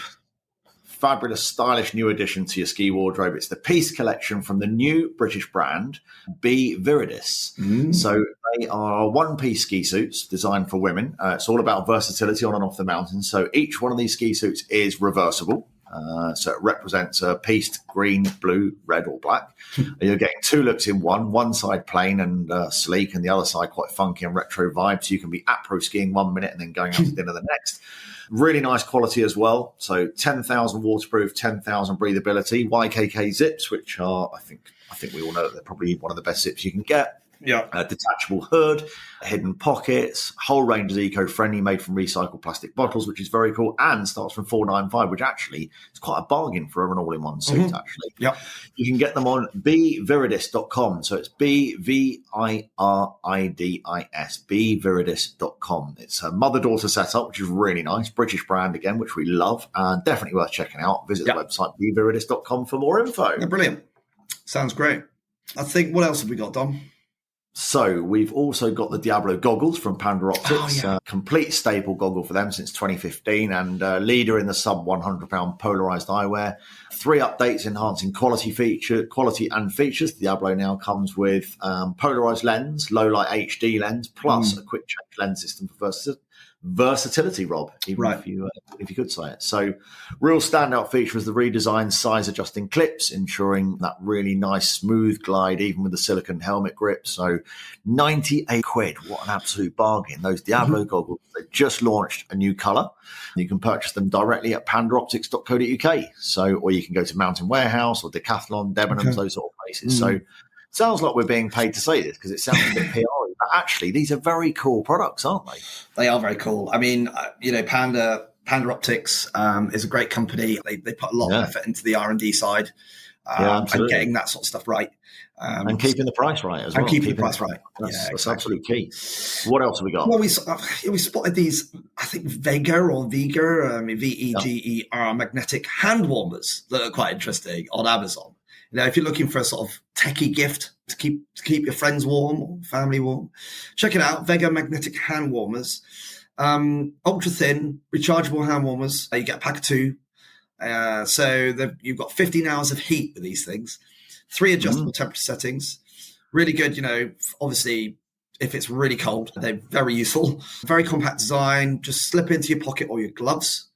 Fabulous, stylish new addition to your ski wardrobe. It's the Peace Collection from the new British brand, B Viridis. So they are one-piece ski suits designed for women. It's all about versatility on and off the mountain. So each one of these ski suits is reversible. So it represents a pieced green, blue, red or black. You're getting two looks in one side plain and sleek, and the other side quite funky and retro vibe. So you can be apro skiing 1 minute and then going out to dinner the next. Really nice quality as well. So 10,000 waterproof, 10,000 breathability. YKK zips, which are, I think we all know that they're probably one of the best zips you can get. Yeah. Detachable hood, hidden pockets, whole range is eco-friendly, made from recycled plastic bottles, which is very cool, and starts from $495, which actually is quite a bargain for an all-in-one suit, actually. Yeah. You can get them on bviridis.com. So it's BVIRIDIS, bviridis.com. It's a mother-daughter setup, which is really nice. British brand again, which we love, and definitely worth checking out. Visit the website bviridis.com for more info. Yeah, brilliant. Sounds great. I think, what else have we got, Dom? So we've also got the Diablo goggles from Panda Optics, complete staple goggle for them since 2015, and leader in the sub £100 polarized eyewear. 3 updates enhancing quality and features. The Diablo now comes with polarized lens, low light HD lens, plus a quick change lens system for versatility, Rob, even if you could say it. So real standout feature is the redesigned size adjusting clips, ensuring that really nice smooth glide even with the silicone helmet grip. So 98 quid, what an absolute bargain. Those Diablo goggles, they've just launched a new colour. You can purchase them directly at pandaoptics.co.uk. So, or you can go to Mountain Warehouse or Decathlon, Debenhams, those sort of places. So sounds like we're being paid to say this because it sounds a bit PR, but actually these are very cool products, aren't they? They are very cool. I mean, Panda Optics is a great company. They put a lot of effort into the R&D side and getting that sort of stuff right. And keeping the price right as well. And keeping the price right. That's absolute key. What else have we got? Well, we spotted these, I think, Veger, VEGER, magnetic hand warmers that are quite interesting on Amazon. If you're looking for a sort of techie gift to keep your friends warm or family warm, check it out. Vega magnetic hand warmers, ultra thin, rechargeable hand warmers. You get a pack of 2. So you've got 15 hours of heat with these things. 3 adjustable temperature settings. Really good. Obviously, if it's really cold, they're very useful. Very compact design. Just slip into your pocket or your gloves.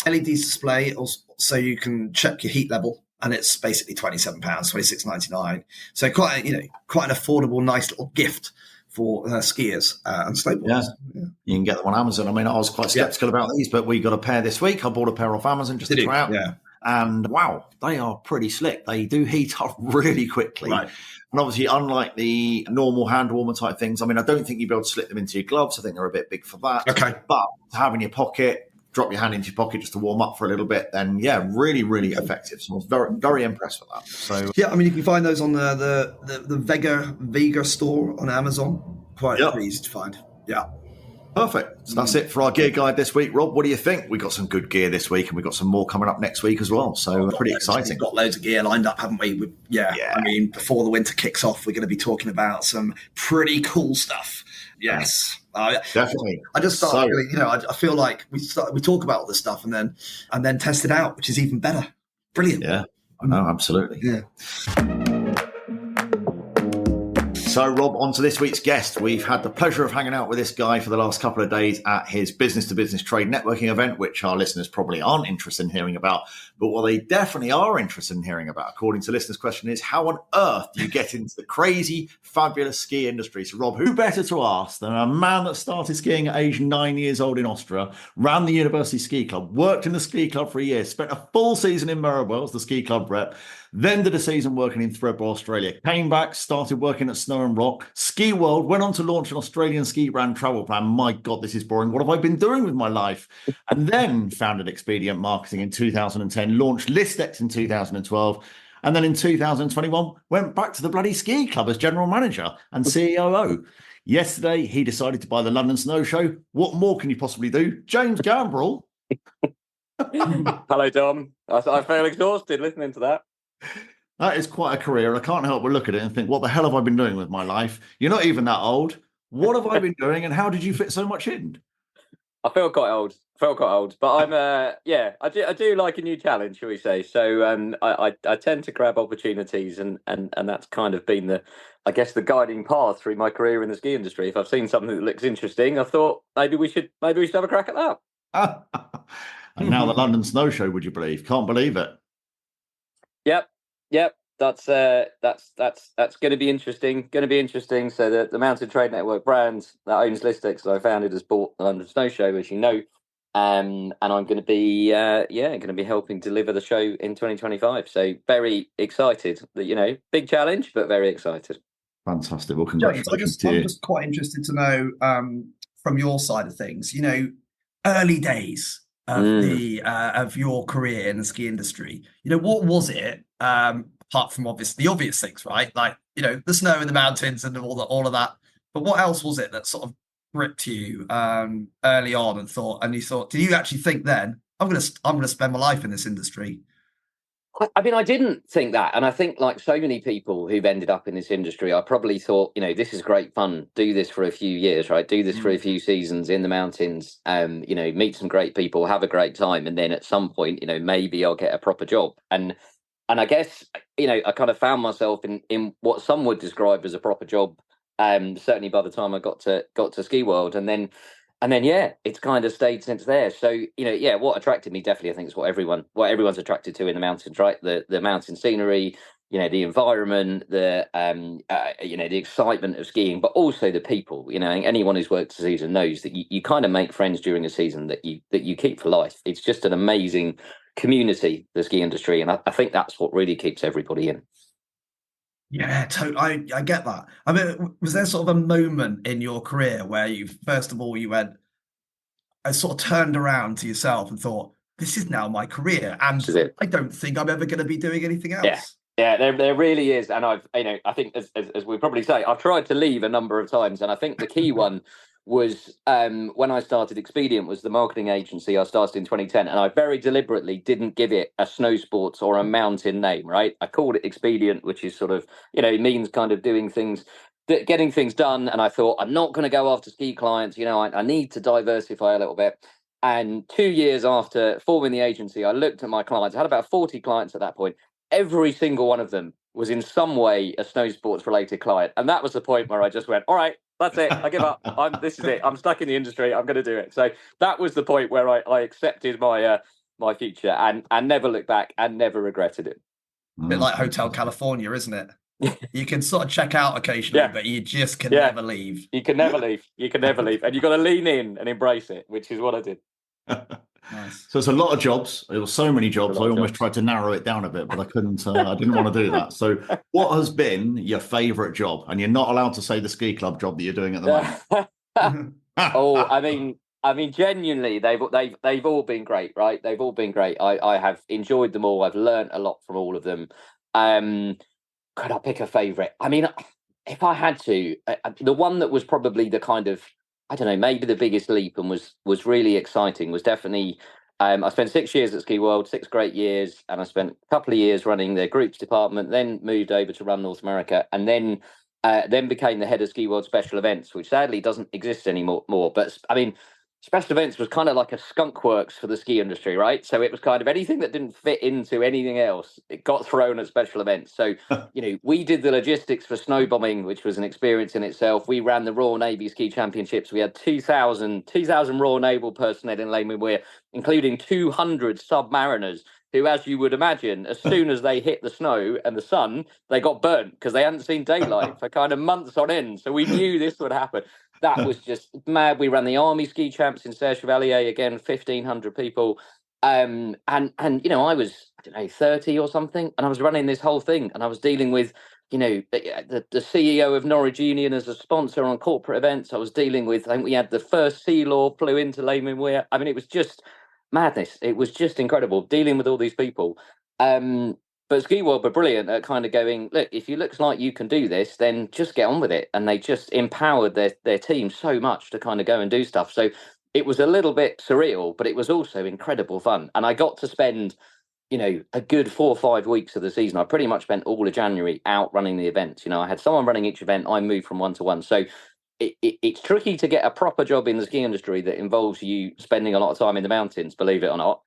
LED display, so you can check your heat level. And it's basically £27, $26.99. So quite an affordable, nice little gift for skiers and snowboarders. Yeah. You can get them on Amazon. I mean, I was quite skeptical about these, but we got a pair this week. I bought a pair off Amazon just to try out. Yeah. And wow, they are pretty slick. They do heat up really quickly. Right. And obviously, unlike the normal hand warmer type things, I mean, I don't think you'd be able to slip them into your gloves. I think they're a bit big for that. Okay. But to have in your pocket, drop your hand into your pocket just to warm up for a little bit, then really, really effective. So I was very, very impressed with that. So I mean, you can find those on the Vega store on Amazon. Quite easy to find. Yeah. Perfect. So that's it for our gear guide this week. Rob, what do you think? We got some good gear this week, and we've got some more coming up next week as well. So pretty exciting. We've got loads of gear lined up, haven't we? I mean, before the winter kicks off, we're going to be talking about some pretty cool stuff. Yes. Definitely. I just start So, feeling, I feel like we talk about all this stuff and then test it out, which is even better. Brilliant. yeah, I know, absolutely. Yeah. So, Rob, on to this week's guest. We've had the pleasure of hanging out with this guy for the last couple of days at his business-to-business trade networking event, which our listeners probably aren't interested in hearing about. But what they definitely are interested in hearing about, according to listeners' question, is how on earth do you get into the crazy, fabulous ski industry? So, Rob, who better to ask than a man that started skiing at age 9 years old in Austria, ran the university ski club, worked in the ski club for a year, spent a full season in Mirabel as the ski club rep, then did a season working in Thredbo, Australia. Came back, started working at Snow and Rock. Ski World, went on to launch an Australian ski brand travel plan. My God, this is boring. What have I been doing with my life? And then founded Expedient Marketing in 2010, launched Listex in 2012. And then in 2021, went back to the bloody ski club as general manager and COO. Yesterday, he decided to buy the London Snow Show. What more can you possibly do? James Gambrill. Hello, Dom. I feel exhausted listening to that. That is quite a career. I can't help but look at it and think, what the hell have I been doing with my life? You're not even that old. What have I been doing and how did you fit so much in? I feel quite old. But I'm I do like a new challenge, shall we say. So I tend to grab opportunities and that's kind of been the guiding path through my career in the ski industry. If I've seen something that looks interesting, I thought maybe we should have a crack at that. And now the London Snow Show, would you believe? Can't believe it. Yep. That's going to be interesting. So the Mountain Trade Network brand that owns Listex that I founded has bought the London Snow Show, as you know, and I'm going to be helping deliver the show in 2025. So very excited. That big challenge, but very excited. Fantastic. Well, congratulations to you. I'm just quite interested to know from your side of things. Early days of your career in the ski industry. What was it? Apart from the obvious things, right? Like, the snow in the mountains and all of that. But what else was it that sort of gripped you early on and you thought, did you actually think then, I'm gonna spend my life in this industry? I mean, I didn't think that. And I think like so many people who've ended up in this industry, I probably thought, this is great fun. Do this for a few years, right? Do this for a few seasons in the mountains, meet some great people, have a great time. And then at some point, maybe I'll get a proper job. And I guess, I kind of found myself in what some would describe as a proper job, certainly by the time I got to Ski World. And then, it's kind of stayed since there. So, what attracted me definitely, I think, is what everyone's attracted to in the mountains, right? The mountain scenery, the environment, the excitement of skiing, but also the people. Anyone who's worked a season knows that you kind of make friends during a season that you keep for life. It's just an amazing community, the ski industry, and I think that's what really keeps everybody in. Yeah, I get that. I mean, was there sort of a moment in your career where first of all, I sort of turned around to yourself and thought, this is now my career, and I don't think I'm ever going to be doing anything else. Yeah, there really is, and I think as we probably say, I've tried to leave a number of times, and I think the key one was when I started Expedient, was the marketing agency I started in 2010, and I very deliberately didn't give it a snowsports or a mountain name, right? I called it Expedient, which is sort of, means kind of doing things, getting things done, and I thought, I'm not going to go after ski clients, I need to diversify a little bit. And 2 years after forming the agency, I looked at my clients. I had about 40 clients at that point. Every single one of them was in some way a snowsports related client. And that was the point where I just went, all right, that's it. I give up. This is it. I'm stuck in the industry. I'm going to do it. So that was the point where I accepted my future and never looked back and never regretted it. A bit like Hotel California, isn't it? You can sort of check out occasionally, but you just can never leave. You can never leave. And you've got to lean in and embrace it, which is what I did. Nice. So it's a lot of jobs. There were so many jobs. I almost tried to narrow it down a bit, but I couldn't. I didn't want to do that. So what has been your favourite job? And you're not allowed to say the ski club job that you're doing at the moment. Oh, I mean, genuinely, they've all been great, right? They've all been great. I have enjoyed them all. I've learned a lot from all of them. Could I pick a favourite? I mean, if I had to, the one that was probably the kind of, I don't know, maybe the biggest leap and was really exciting was definitely, I spent 6 years at Ski World, 6 great years, and I spent a couple of years running their groups department, then moved over to run North America, and then then became the head of Ski World Special Events, which sadly doesn't exist anymore. But I mean, Special Events was kind of like a skunk works for the ski industry, right? So it was kind of anything that didn't fit into anything else, it got thrown at Special Events. So, we did the logistics for snowbombing, which was an experience in itself. We ran the Royal Navy Ski Championships. We had 2,000 Royal Naval personnel in Leyland Weir, including 200 submariners who, as you would imagine, as soon as they hit the snow and the sun, they got burnt because they hadn't seen daylight for kind of months on end. So we knew this would happen. That was just mad. We ran the Army Ski Champs in Serre Chevalier, again, 1,500 people. And I was, 30 or something, and I was running this whole thing, and I was dealing with, the CEO of Norwich Union as a sponsor on corporate events. I was dealing with, I think we had the first Sea Law flew into Leyland Weir. I mean, it was just madness. It was just incredible dealing with all these people. But Ski World were brilliant at kind of going, look, if you looks like you can do this, then just get on with it. And they just empowered their team so much to kind of go and do stuff. So it was a little bit surreal, but it was also incredible fun. And I got to spend, a good 4 or 5 weeks of the season. I pretty much spent all of January out running the events. I had someone running each event. I moved from one to one. So it's tricky to get a proper job in the ski industry that involves you spending a lot of time in the mountains, believe it or not.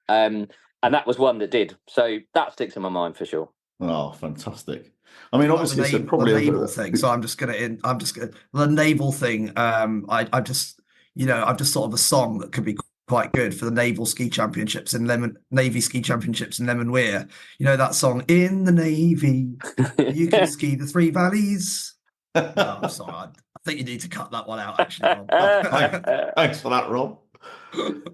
And that was one that did. So that sticks in my mind for sure. Oh, fantastic. I mean, obviously, it's probably the naval thing. So I'm just gonna the naval thing. I've just thought of a song that could be quite good for the naval ski championships in Navy ski championships in Leyland Weir. That song, "In the Navy, you can ski the Three Valleys." No, I'm sorry. I think you need to cut that one out, actually, Rob. Thanks for that, Rob.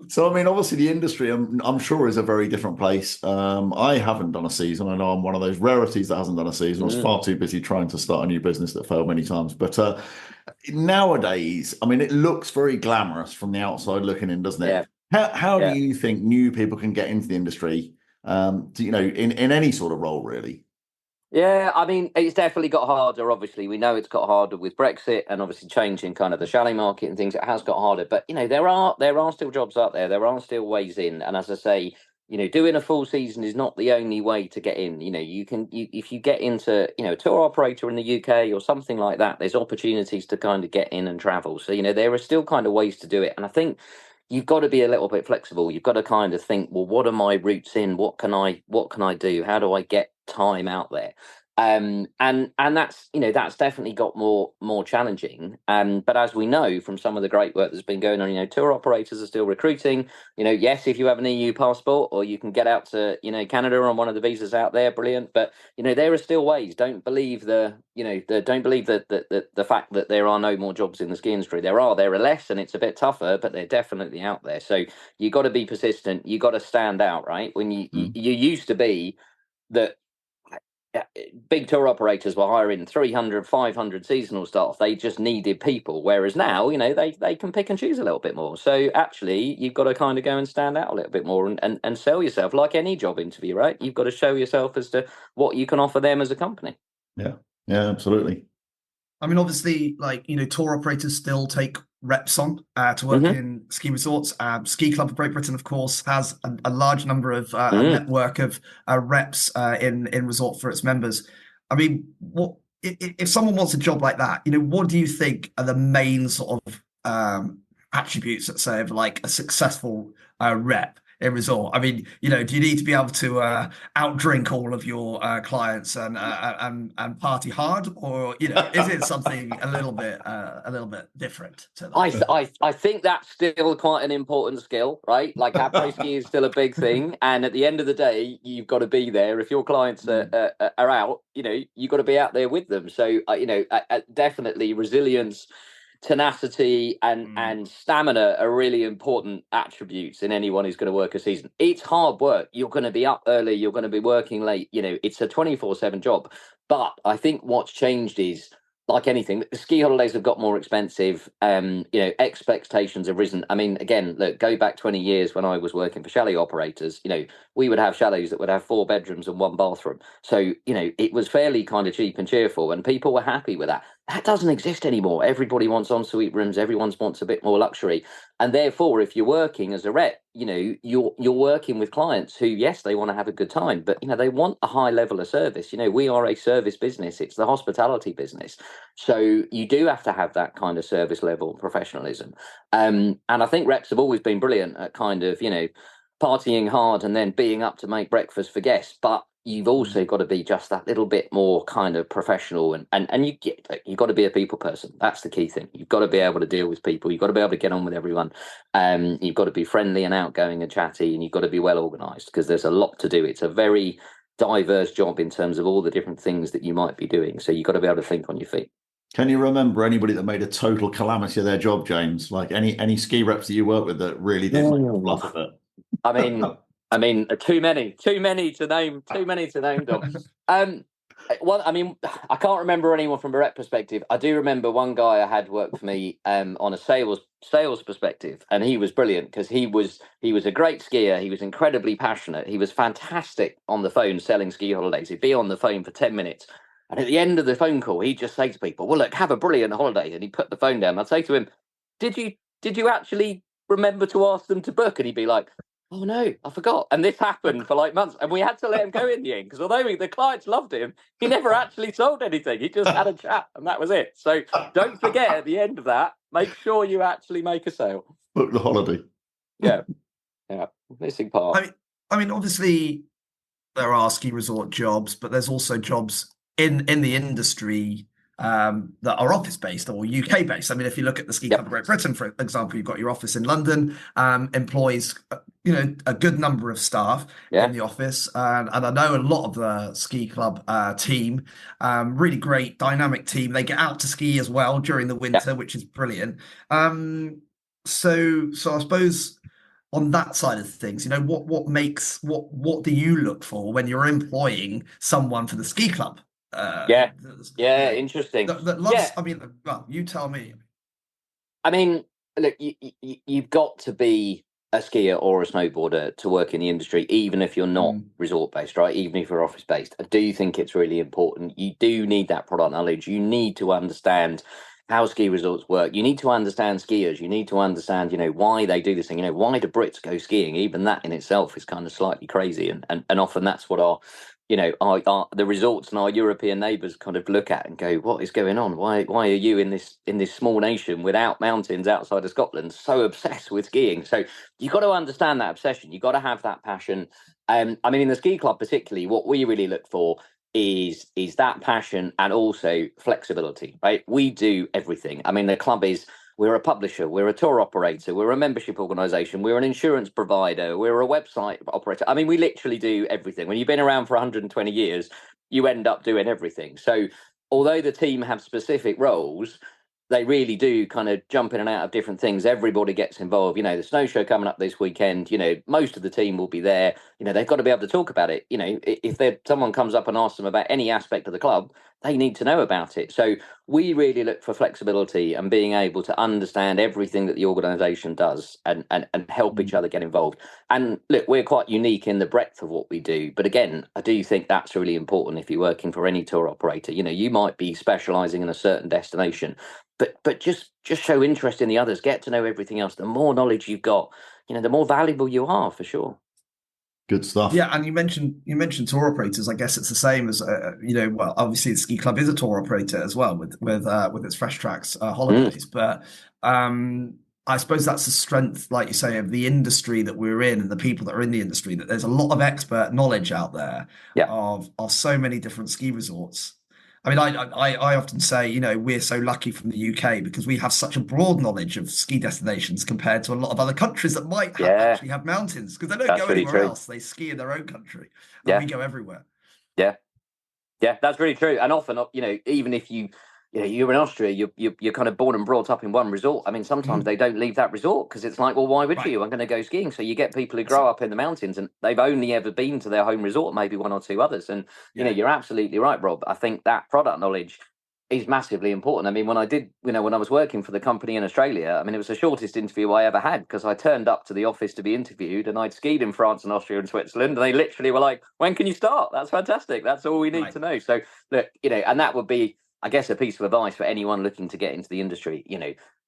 So, I mean, obviously the industry, I'm sure, is a very different place. I haven't done a season. I know I'm one of those rarities that hasn't done a season. I was far too busy trying to start a new business that failed many times. But nowadays, I mean, it looks very glamorous from the outside looking in, doesn't it? Yeah. How do you think new people can get into the industry, in any sort of role, really? Yeah, I mean, it's definitely got harder. Obviously, we know it's got harder with Brexit and obviously changing kind of the chalet market and things. It has got harder, but there are still jobs out there. There are still ways in, and as I say, doing a full season is not the only way to get in. If you get into a tour operator in the UK or something like that, there's opportunities to kind of get in and travel. So there are still kind of ways to do it, and I think you've got to be a little bit flexible. You've got to kind of think, well, what are my routes in? What can I do? How do I get time out there? And that's definitely got more challenging. But as we know from some of the great work that's been going on, tour operators are still recruiting. Yes, if you have an EU passport or you can get out to Canada on one of the visas out there, brilliant. But there are still ways. Don't believe the fact that there are no more jobs in the ski industry. There are less, and it's a bit tougher, but they're definitely out there. So you got to be persistent. You got to stand out, right? When you used to be that. Big tour operators were hiring 300, 500 seasonal staff. They just needed people. Whereas now, they can pick and choose a little bit more. So actually, you've got to kind of go and stand out a little bit more and sell yourself like any job interview, right? You've got to show yourself as to what you can offer them as a company. Yeah, absolutely. I mean, obviously, tour operators still take reps on to work in ski resorts. Ski Club of Great Britain, of course, has a large number of a network of reps in resort for its members. I mean, what if someone wants a job like that? What do you think are the main sort of attributes, let's say, of like a successful rep in resort? I mean, do you need to be able to outdrink all of your clients and party hard, or is it something a little bit different to that? I think that's still quite an important skill, right? Like après ski is still a big thing, and at the end of the day, you've got to be there. If your clients are out, you've got to be out there with them. So definitely resilience, tenacity and stamina are really important attributes in anyone who's going to work a season. It's hard work. You're going to be up early. You're going to be working late. It's a 24/7 job. But I think what's changed is, like anything, the ski holidays have got more expensive. Expectations have risen. I mean, again, look, go back 20 years when I was working for chalet operators, we would have chalets that would have 4 bedrooms and 1 bathroom. So, it was fairly kind of cheap and cheerful, and people were happy with that. That doesn't exist anymore. Everybody wants ensuite rooms. Everyone wants a bit more luxury, and therefore, if you're working as a rep, you're working with clients who, yes, they want to have a good time, but they want a high level of service. We are a service business. It's the hospitality business, so you do have to have that kind of service level professionalism. And I think reps have always been brilliant at kind of partying hard and then being up to make breakfast for guests, but you've also got to be just that little bit more kind of professional, and you've got to be a people person. That's the key thing. You've got to be able to deal with people. You've got to be able to get on with everyone. You've got to be friendly and outgoing and chatty, and you've got to be well organised, because there's a lot to do. It's a very diverse job in terms of all the different things that you might be doing. So you've got to be able to think on your feet. Can you remember anybody that made a total calamity of their job, James? Like any ski reps that you work with that really did make a fluff of it? I mean, too many to name, Dom. I can't remember anyone from a rep perspective. I do remember one guy I had work for me on a sales perspective, and he was brilliant because he was a great skier. He was incredibly passionate. He was fantastic on the phone selling ski holidays. He'd be on the phone for 10 minutes. And at the end of the phone call, he'd just say to people, well, look, have a brilliant holiday. And he'd put the phone down. I'd say to him, did you actually remember to ask them to book? And he'd be like, oh no, I forgot. And this happened for like months, and we had to let him go in the end, because although the clients loved him, he never actually sold anything. He just had a chat, and that was it. So don't forget, at the end of that, make sure you actually make a sale. Book the holiday. Yeah, missing part. I mean, obviously there are ski resort jobs, but there's also jobs in the industry that are office based or UK based. I mean, if you look at the Ski Club of Great Britain, for example, you've got your office in London, employs a good number of staff in the office, and I know a lot of the Ski Club team, really great dynamic team. They get out to ski as well during the winter, which is brilliant. So I suppose on that side of things, what do you look for when you're employing someone for the Ski Club? Interesting. I mean, well, you tell me. I mean, look, you've got to be a skier or a snowboarder to work in the industry, even if you're not resort based, right? Even if you're office based. I do think it's really important. You do need that product knowledge. You need to understand how ski resorts work. You need to understand skiers. You need to understand, why they do this thing. Why do Brits go skiing? Even that in itself is kind of slightly crazy, and often that's what our the resorts and our European neighbours kind of look at and go, what is going on? Why are you in this small nation without mountains outside of Scotland so obsessed with skiing? So you've got to understand that obsession. You've got to have that passion. I mean, in the ski club particularly, what we really look for is that passion and also flexibility, right? We do everything. I mean, the club we're a publisher, we're a tour operator, we're a membership organisation, we're an insurance provider, we're a website operator. I mean, we literally do everything. When you've been around for 120 years, you end up doing everything. So although the team have specific roles, they really do kind of jump in and out of different things. Everybody gets involved. The snow show coming up this weekend, most of the team will be there. They've got to be able to talk about it. If someone comes up and asks them about any aspect of the club, they need to know about it. So we really look for flexibility and being able to understand everything that the organisation does and help each other get involved. And look, we're quite unique in the breadth of what we do. But again, I do think that's really important if you're working for any tour operator. You might be specialising in a certain destination, but just show interest in the others, get to know everything else. The more knowledge you've got, the more valuable you are, for sure. Good stuff. Yeah, and you mentioned tour operators. I guess it's the same as well, obviously the Ski Club is a tour operator as well with its Fresh Tracks holidays. But I suppose that's the strength, like you say, of the industry that we're in and the people that are in the industry. That there's a lot of expert knowledge out there of so many different ski resorts. I mean, I often say, we're so lucky from the UK because we have such a broad knowledge of ski destinations compared to a lot of other countries that might actually have mountains, because they don't go anywhere else. They ski in their own country, and we go everywhere. Yeah, that's really true. And often, even if you're in Austria, you're kind of born and brought up in one resort. I mean, sometimes they don't leave that resort because it's like, well, why would you? I'm going to go skiing. So you get people who grow up in the mountains and they've only ever been to their home resort, maybe one or two others. And, you're absolutely right, Rob. I think that product knowledge is massively important. I mean, when I was working for the company in Australia, I mean, it was the shortest interview I ever had because I turned up to the office to be interviewed and I'd skied in France and Austria and Switzerland. And they literally were like, when can you start? That's fantastic. That's all we need to know. So look, and that would be I guess a piece of advice for anyone looking to get into the industry,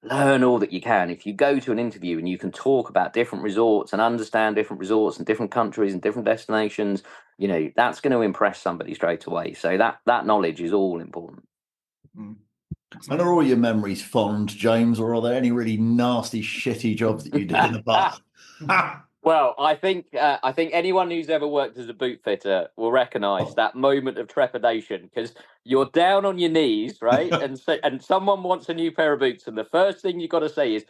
learn all that you can. If you go to an interview and you can talk about different resorts and understand different resorts and different countries and different destinations, that's going to impress somebody straight away. So that knowledge is all important. And are all your memories fond, James, or are there any really nasty, shitty jobs that you did in the past? Well, I think anyone who's ever worked as a boot fitter will recognise that moment of trepidation, because you're down on your knees, right? and someone wants a new pair of boots, and the first thing you've got to say is,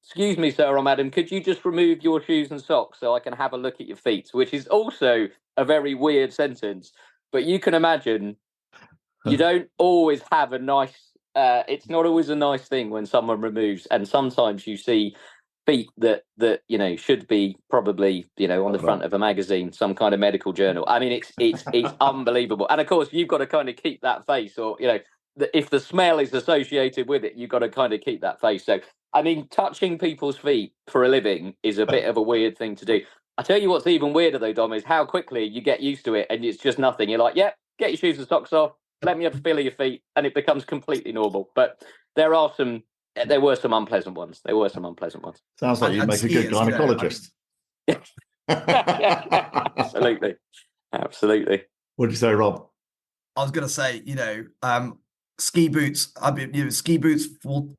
"Excuse me, sir or madam, could you just remove your shoes and socks so I can have a look at your feet?" Which is also a very weird sentence, but you can imagine you don't always have a nice. It's not always a nice thing when someone removes, and sometimes you see feet that should be probably on the front of a magazine, some kind of medical journal. I mean, it's unbelievable. And of course, you've got to kind of keep that face, or if the smell is associated with it, you've got to kind of keep that face. So, I mean, touching people's feet for a living is a bit of a weird thing to do. I tell you what's even weirder though, Dom, is how quickly you get used to it, and it's just nothing. You're like, get your shoes and socks off, let me have a feel of your feet, and it becomes completely normal. But there were some unpleasant ones. Sounds like you'd make a good gynecologist. Absolutely. What did you say, Rob? I was going to say, ski boots. I've been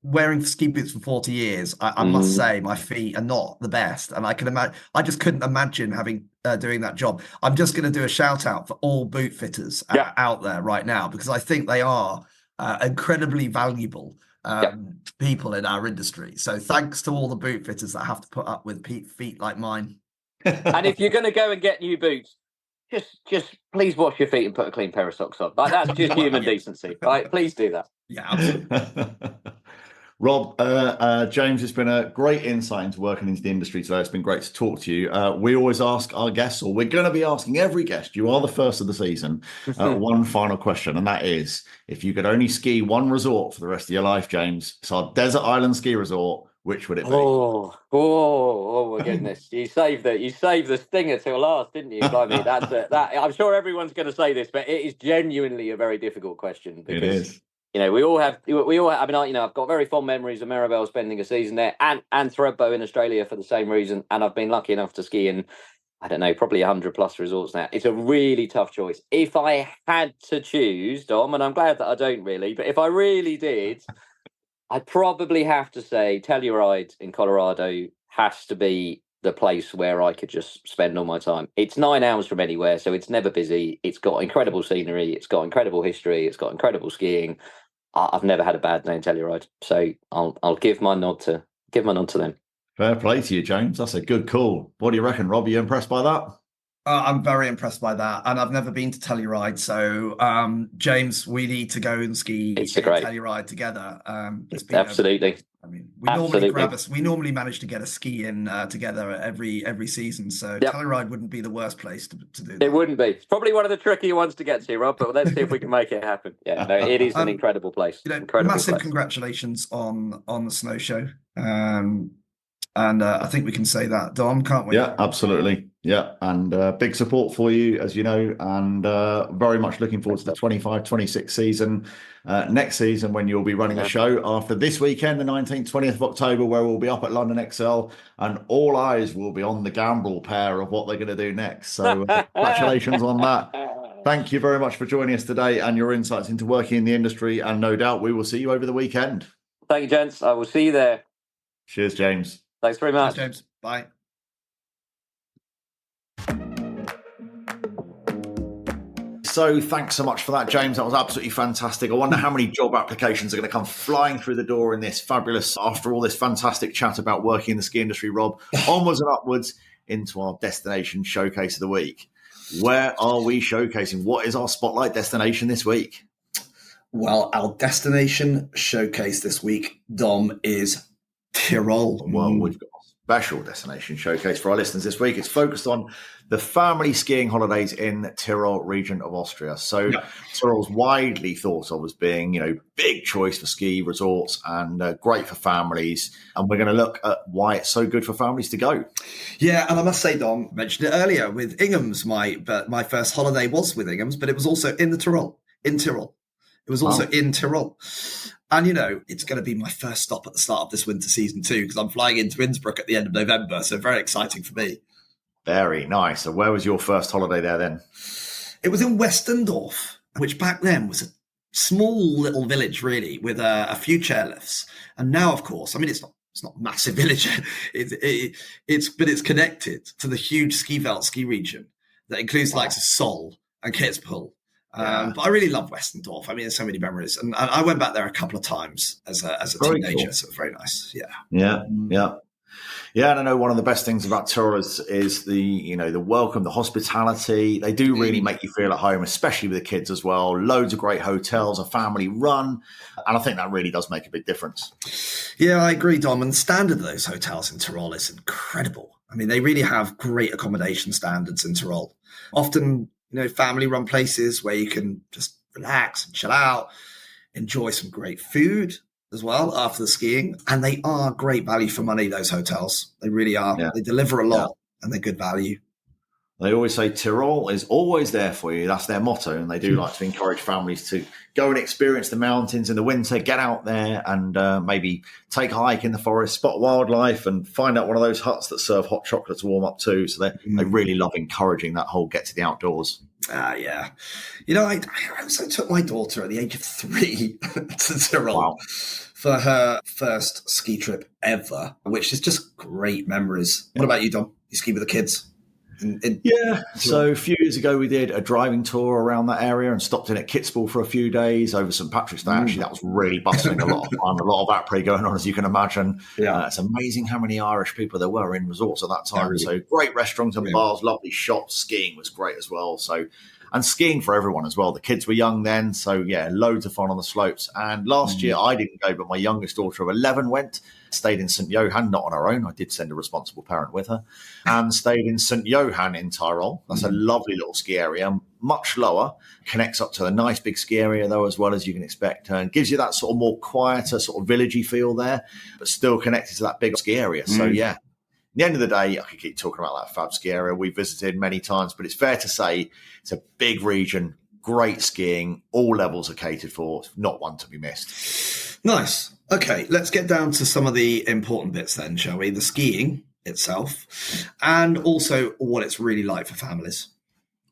wearing ski boots for 40 years. I must say, my feet are not the best, and I just couldn't imagine having doing that job. I'm just going to do a shout out for all boot fitters out there right now, because I think they are incredibly valuable people in our industry. So thanks to all the boot fitters that have to put up with feet like mine. And if you're going to go and get new boots, just please wash your feet and put a clean pair of socks on. Like, that's just human decency, right? Please do that. Yeah, absolutely. Rob, James, it's been a great insight into working into the industry today. It's been great to talk to you. We always ask our guests, or we're going to be asking every guest, you are the first of the season, one final question, and that is, if you could only ski one resort for the rest of your life, James, it's our desert island ski resort, which would it be? Oh my goodness. You saved the stinger till last, didn't you? Blimey, I'm sure everyone's going to say this, but it is genuinely a very difficult question, because it is. we all have. I mean, I've got very fond memories of Maribel spending a season there, and Thredbo in Australia for the same reason. And I've been lucky enough to ski in, I don't know, probably 100+ resorts now. It's a really tough choice. If I had to choose, Dom, and I'm glad that I don't really, but if I really did, I'd probably have to say Telluride in Colorado has to be the place where I could just spend all my time. It's 9 hours from anywhere, so it's never busy. It's got incredible scenery. It's got incredible history. It's got incredible skiing. I've never had a bad day in Telluride, so I'll give my nod to them. Fair play to you, James. That's a good call. What do you reckon, Rob? Are you impressed by that? I'm very impressed by that, and I've never been to Telluride, so James, we need to go and ski Telluride together. Absolutely. We normally manage to get a ski in together every season, so Telluride wouldn't be the worst place to do that. It wouldn't be. It's probably one of the trickier ones to get to, Rob, but let's see if we can make it happen. Yeah, no, it is an incredible place. Massive congratulations on the snow show. And I think we can say that, Dom, can't we? Yeah, absolutely. Yeah, and big support for you, as you know, and very much looking forward to the 25-26 season next season, when you'll be running a show after this weekend, the 19th, 20th of October, where we'll be up at London XL, and all eyes will be on the Gambrill pair of what they're going to do next. So congratulations on that. Thank you very much for joining us today and your insights into working in the industry, and no doubt we will see you over the weekend. Thank you, gents. I will see you there. Cheers, James. Thanks very much. Cheers, James. Bye. So thanks so much for that, James. That was absolutely fantastic. I wonder how many job applications are going to come flying through the door in this fabulous, after all this fantastic chat about working in the ski industry, Rob, onwards and upwards into our destination showcase of the week. Where are we showcasing? What is our spotlight destination this week? Well, our destination showcase this week, Dom, is Tirol. Well, we've got a special destination showcase for our listeners this week. It's focused on the family skiing holidays in Tirol region of Austria. So Tirol's widely thought of as being, big choice for ski resorts and great for families. And we're going to look at why it's so good for families to go. Yeah, and I must say, Dom mentioned it earlier with Ingham's. My first holiday was with Ingham's, but it was also in Tirol. It was also in Tirol. And, it's going to be my first stop at the start of this winter season too, because I'm flying into Innsbruck at the end of November. So very exciting for me. Very nice. So where was your first holiday there then? It was in Westendorf, which back then was a small little village, really, with a few chairlifts. And now, of course, I mean, it's not a massive village. But it's connected to the huge ski region that includes the likes of Sol and Kitzbühel. But I really love Westendorf. I mean, there's so many memories. And I went back there a couple of times as a teenager, cool. So it was very nice. Yeah, and I know one of the best things about Tirol is the welcome, the hospitality. They do really make you feel at home, especially with the kids as well. Loads of great hotels, a family run. And I think that really does make a big difference. Yeah, I agree, Dom. And the standard of those hotels in Tirol is incredible. I mean, they really have great accommodation standards in Tirol. Often, family run places where you can just relax and chill out, enjoy some great food as well after the skiing. And they are great value for money, those hotels. They really are. Yeah. They deliver a lot and they're good value. They always say Tirol is always there for you. That's their motto. And they do like to encourage families to go and experience the mountains in the winter, get out there and maybe take a hike in the forest, spot wildlife and find out one of those huts that serve hot chocolate to warm up too. So they really love encouraging that whole get to the outdoors. Yeah. I also took my daughter at the age of 3 to Tirol for her first ski trip ever, which is just great memories. What about you, Dom? You ski with the kids? So a few years ago we did a driving tour around that area and stopped in at Kitzbühel for a few days over St Patrick's Day. Actually, that was really bustling, a lot of fun, a lot of après going on, as you can imagine. It's amazing how many Irish people there were in resorts at that time. So great restaurants and bars, lovely shops. Skiing was great as well. And skiing for everyone as well. The kids were young then, so loads of fun on the slopes. And last year I didn't go, but my youngest daughter of 11 went. Stayed in St. Johann, not on her own. I did send a responsible parent with her. And stayed in St. Johann in Tirol. That's a lovely little ski area, much lower. Connects up to a nice big ski area, though, as well as you can expect. And gives you that sort of more quieter, sort of villagey feel there, but still connected to that big ski area. So, at the end of the day, I could keep talking about that fab ski area. We've visited many times, but it's fair to say it's a big region, great skiing, all levels are catered for, not one to be missed. Nice. Okay, let's get down to some of the important bits then, shall we? The skiing itself and also what it's really like for families.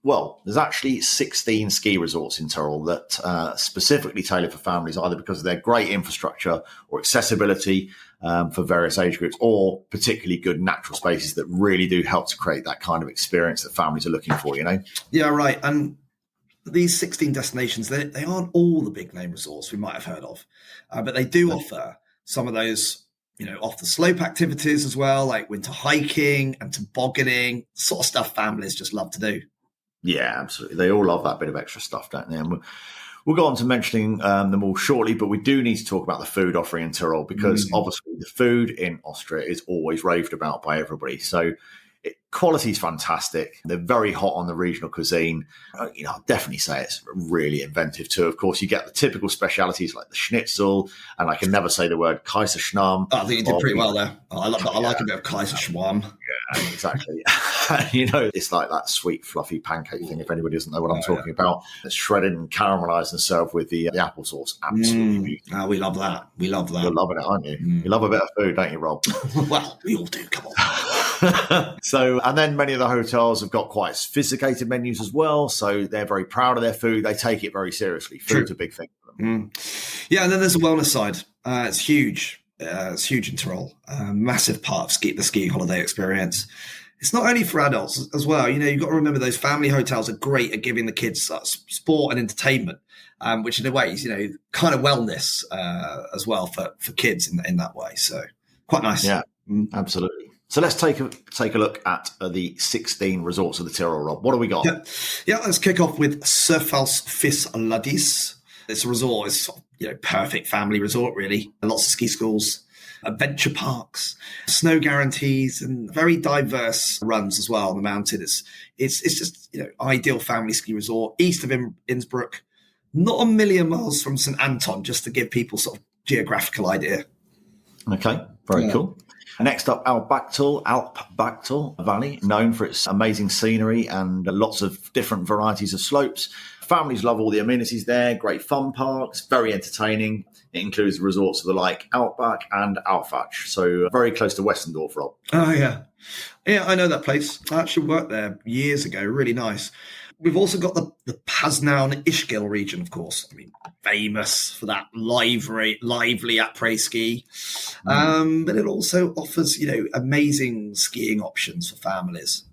Well, there's actually 16 ski resorts in Tirol that specifically tailor for families, either because of their great infrastructure or accessibility for various age groups, or particularly good natural spaces that really do help to create that kind of experience that families are looking for, Yeah, right. And these 16 destinations, they aren't all the big name resorts we might have heard of, but they do offer some of those, off the slope activities as well, like winter hiking and tobogganing, sort of stuff families just love to do. Yeah, absolutely. They all love that bit of extra stuff, don't they? And we'll go on to mentioning them all shortly, but we do need to talk about the food offering in Tirol because obviously the food in Austria is always raved about by everybody. So quality is fantastic. They're very hot on the regional cuisine. I'll definitely say it's really inventive too. Of course, you get the typical specialities like the schnitzel, and I can never say the word Kaiserschmarrn. I think you did pretty well there. I like a bit of Kaiserschmarrn. Yeah, exactly. It's like that sweet, fluffy pancake thing, if anybody doesn't know what I'm talking about. It's shredded and caramelized and served with the applesauce. Absolutely beautiful. We love that. We love that. You're loving it, aren't you? You love a bit of food, don't you, Rob? Well, we all do. Come on. And then many of the hotels have got quite sophisticated menus as well. So they're very proud of their food. They take it very seriously. Food's a big thing for them. Yeah, and then there's the wellness side. It's huge. It's huge in Tirol. Massive part of the skiing holiday experience. It's not only for adults as well. You've got to remember those family hotels are great at giving the kids sport and entertainment, which in a way is, kind of wellness as well for kids in that way. So quite nice. Yeah, absolutely. So let's take a look at the 16 resorts of the Tirol, Rob. What do we got? Yeah, let's kick off with Specialising. It's a resort. It's perfect family resort, really. Lots of ski schools, adventure parks, snow guarantees, and very diverse runs as well on the mountain. It's just ideal family ski resort east of Innsbruck, not a million miles from St Anton, just to give people sort of geographical idea. Okay, very cool. Next up, Alp Bachtal Valley, known for its amazing scenery and lots of different varieties of slopes. Families love all the amenities there, great fun parks, very entertaining. It includes resorts of the like Outback and Outfatch, so very close to Westendorf, Rob. Oh, yeah. Yeah, I know that place. I actually worked there years ago. Really nice. We've also got the Pasnaun-Ischgl region, of course. I mean, famous for that lively après ski. But it also offers, amazing skiing options for families.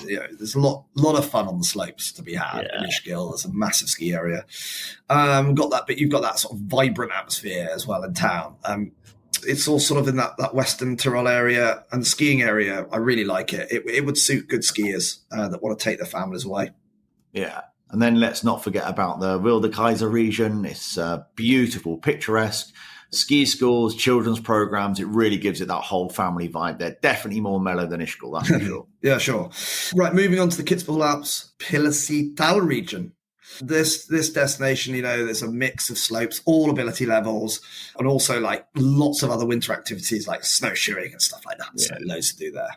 There's a lot of fun on the slopes to be had in Ischgl. There's a massive ski area. But you've got that sort of vibrant atmosphere as well in town. It's all sort of in that Western Tirol area and the skiing area. I really like it. It would suit good skiers that want to take their families away. Yeah. And then let's not forget about the Wilde Kaiser region. It's beautiful, picturesque. Ski schools, children's programs, it really gives it that whole family vibe. They're definitely more mellow than Ischgl, that's for sure. Yeah, sure. Right, moving on to the Kitzbühel Alps, Pilsital region. This destination, there's a mix of slopes, all ability levels, and also like lots of other winter activities like snowshoeing and stuff like that. So loads to do there.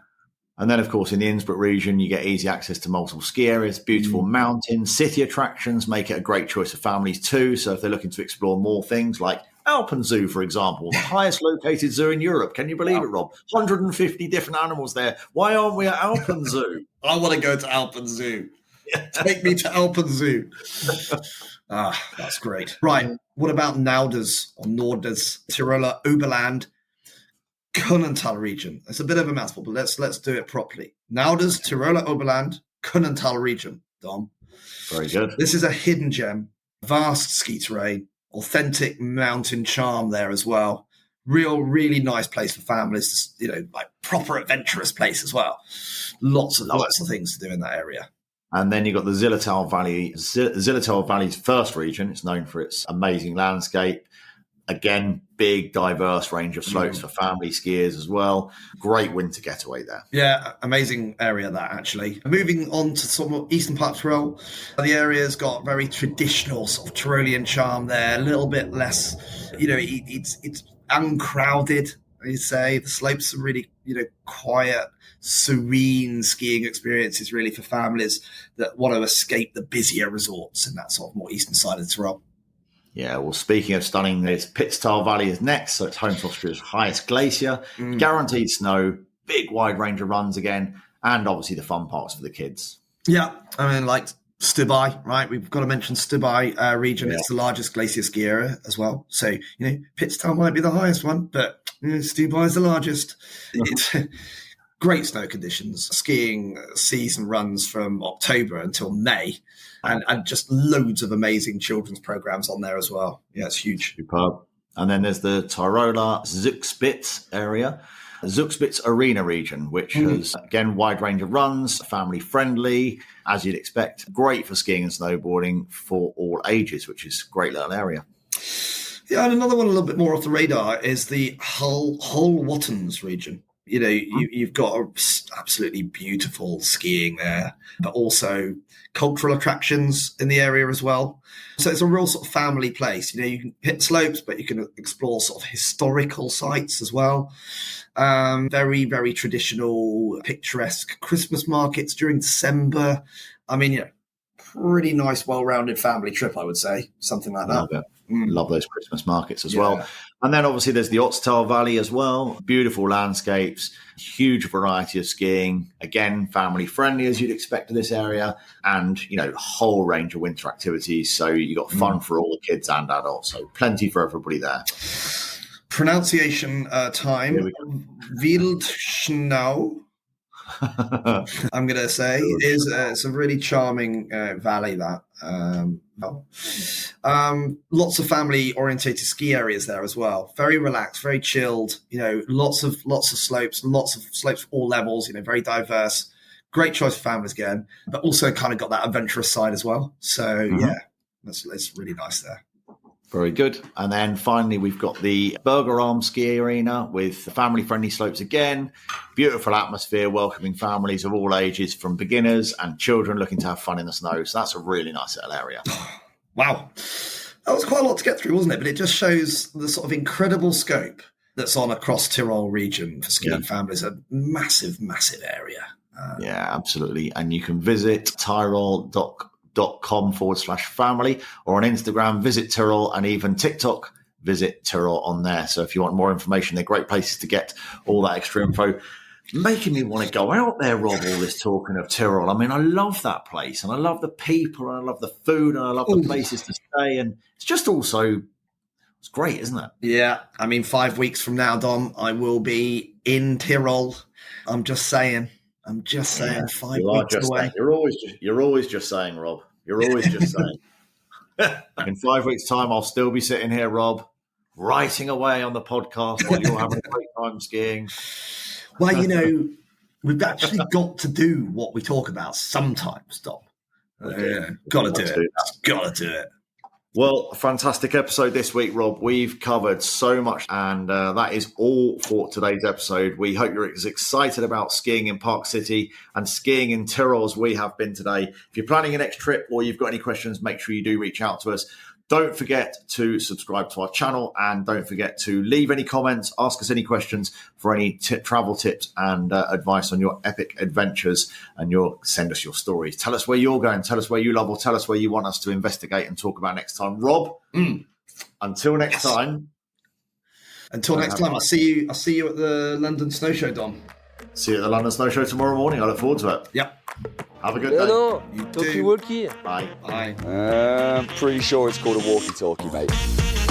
And then, of course, in the Innsbruck region, you get easy access to multiple ski areas, beautiful mountains, city attractions make it a great choice for families too. So if they're looking to explore more things like Alpenzoo, for example, the highest located zoo in Europe. Can you believe it, Rob? 150 different animals there. Why aren't we at Alpenzoo? I want to go to Alpenzoo. Take me to Alpenzoo. That's great. Right. What about Norders Tiroler Oberland Kunnental region? It's a bit of a mouthful, but let's do it properly. Norders Tiroler Oberland Kunnental region. Dom. Very good. This is a hidden gem. Vast ski terrain, authentic mountain charm there as well. Really nice place for families. Like proper adventurous place as well. Lots of things to do in that area. And then you've got the Zillertal Valley. Zillertal Valley's first region. It's known for its amazing landscape. Again, big, diverse range of slopes for family skiers as well. Great winter getaway there. Yeah, amazing area that actually. Moving on to some of eastern part of Tyrol, the area's got very traditional sort of Tyrolean charm there. A little bit less, it's uncrowded. I'd say the slopes are really, quiet, serene skiing experiences really for families that want to escape the busier resorts in that sort of more eastern side of Tyrol. Yeah, well, speaking of stunning, this Pitztal Valley is next, so it's home to Austria's highest glacier, guaranteed snow, big wide range of runs again, and obviously the fun parks for the kids. Yeah, I mean, like Stubai, right? We've got to mention Stubai region. Yeah. It's the largest glacier ski area as well. So, Pitztal might be the highest one, but Stubai is the largest. It's great snow conditions. Skiing season runs from October until May. And just loads of amazing children's programs on there as well. Yeah, it's huge. Superb. And then there's the Tiroler Zugspitz area, Zugspitz Arena region, which has, again, wide range of runs, family friendly, as you'd expect. Great for skiing and snowboarding for all ages, which is a great little area. Yeah, and another one a little bit more off the radar is the Hull-Wattens region. You've got absolutely beautiful skiing there, but also cultural attractions in the area as well. So it's a real sort of family place. You can hit slopes, but you can explore sort of historical sites as well. Very, very traditional, picturesque Christmas markets during December. I mean, pretty nice, well-rounded family trip, I would say. Something like that. Love it. Love those Christmas markets as well. And then obviously there's the Ötztal Valley as well. Beautiful landscapes, huge variety of skiing. Again, family friendly as you'd expect in this area. And, a whole range of winter activities. So you got fun for all the kids and adults. So plenty for everybody there. Pronunciation time. Wildschnau. I'm going to say it's a really charming valley that lots of family orientated ski areas there as well. Very relaxed, very chilled, lots of slopes for all levels, very diverse. Great choice for families again, but also kind of got that adventurous side as well. So it's really nice there. Very good. And then finally, we've got the Bergerarm ski arena with family-friendly slopes again. Beautiful atmosphere, welcoming families of all ages, from beginners and children looking to have fun in the snow. So that's a really nice little area. Wow. That was quite a lot to get through, wasn't it? But it just shows the sort of incredible scope that's on across Tyrol region for skiing families. A massive, massive area. Yeah, absolutely. And you can visit Tirol.com tirol.com/family, or on Instagram, visit Tirol, and even TikTok, visit Tirol on there. So if you want more information, they're great places to get all that extra info. Making me want to go out there, Rob, all this talking of Tirol. I mean, I love that place, and I love the people, and I love the food, and I love the places to stay, and it's just also, it's great, isn't it? Yeah, I mean, 5 weeks from now, Dom, I will be in Tirol. I'm just saying. 5 weeks away. You're always just saying, Rob. You're always just saying. In 5 weeks' time, I'll still be sitting here, Rob, writing away on the podcast while you're having a great time skiing. Well, we've actually got to do what we talk about sometimes, Dom. Got to do it. Got to do it. Well, a fantastic episode this week, Rob. We've covered so much, and that is all for today's episode. We hope you're as excited about skiing in Park City and skiing in Tirol as we have been today. If you're planning a next trip or you've got any questions, make sure you do reach out to us. Don't forget to subscribe to our channel, and don't forget to leave any comments, ask us any questions for any travel tips and advice on your epic adventures, and send us your stories. Tell us where you're going, tell us where you love, or tell us where you want us to investigate and talk about next time. Rob, until next time. Until next time, I'll see you at the London Snow Show, Dom. See you at the London Snow Show tomorrow morning. I look forward to it. Yep. Have a good day. Hello. You Talkie-walkie. Bye. Bye. I'm pretty sure it's called a walkie-talkie, mate.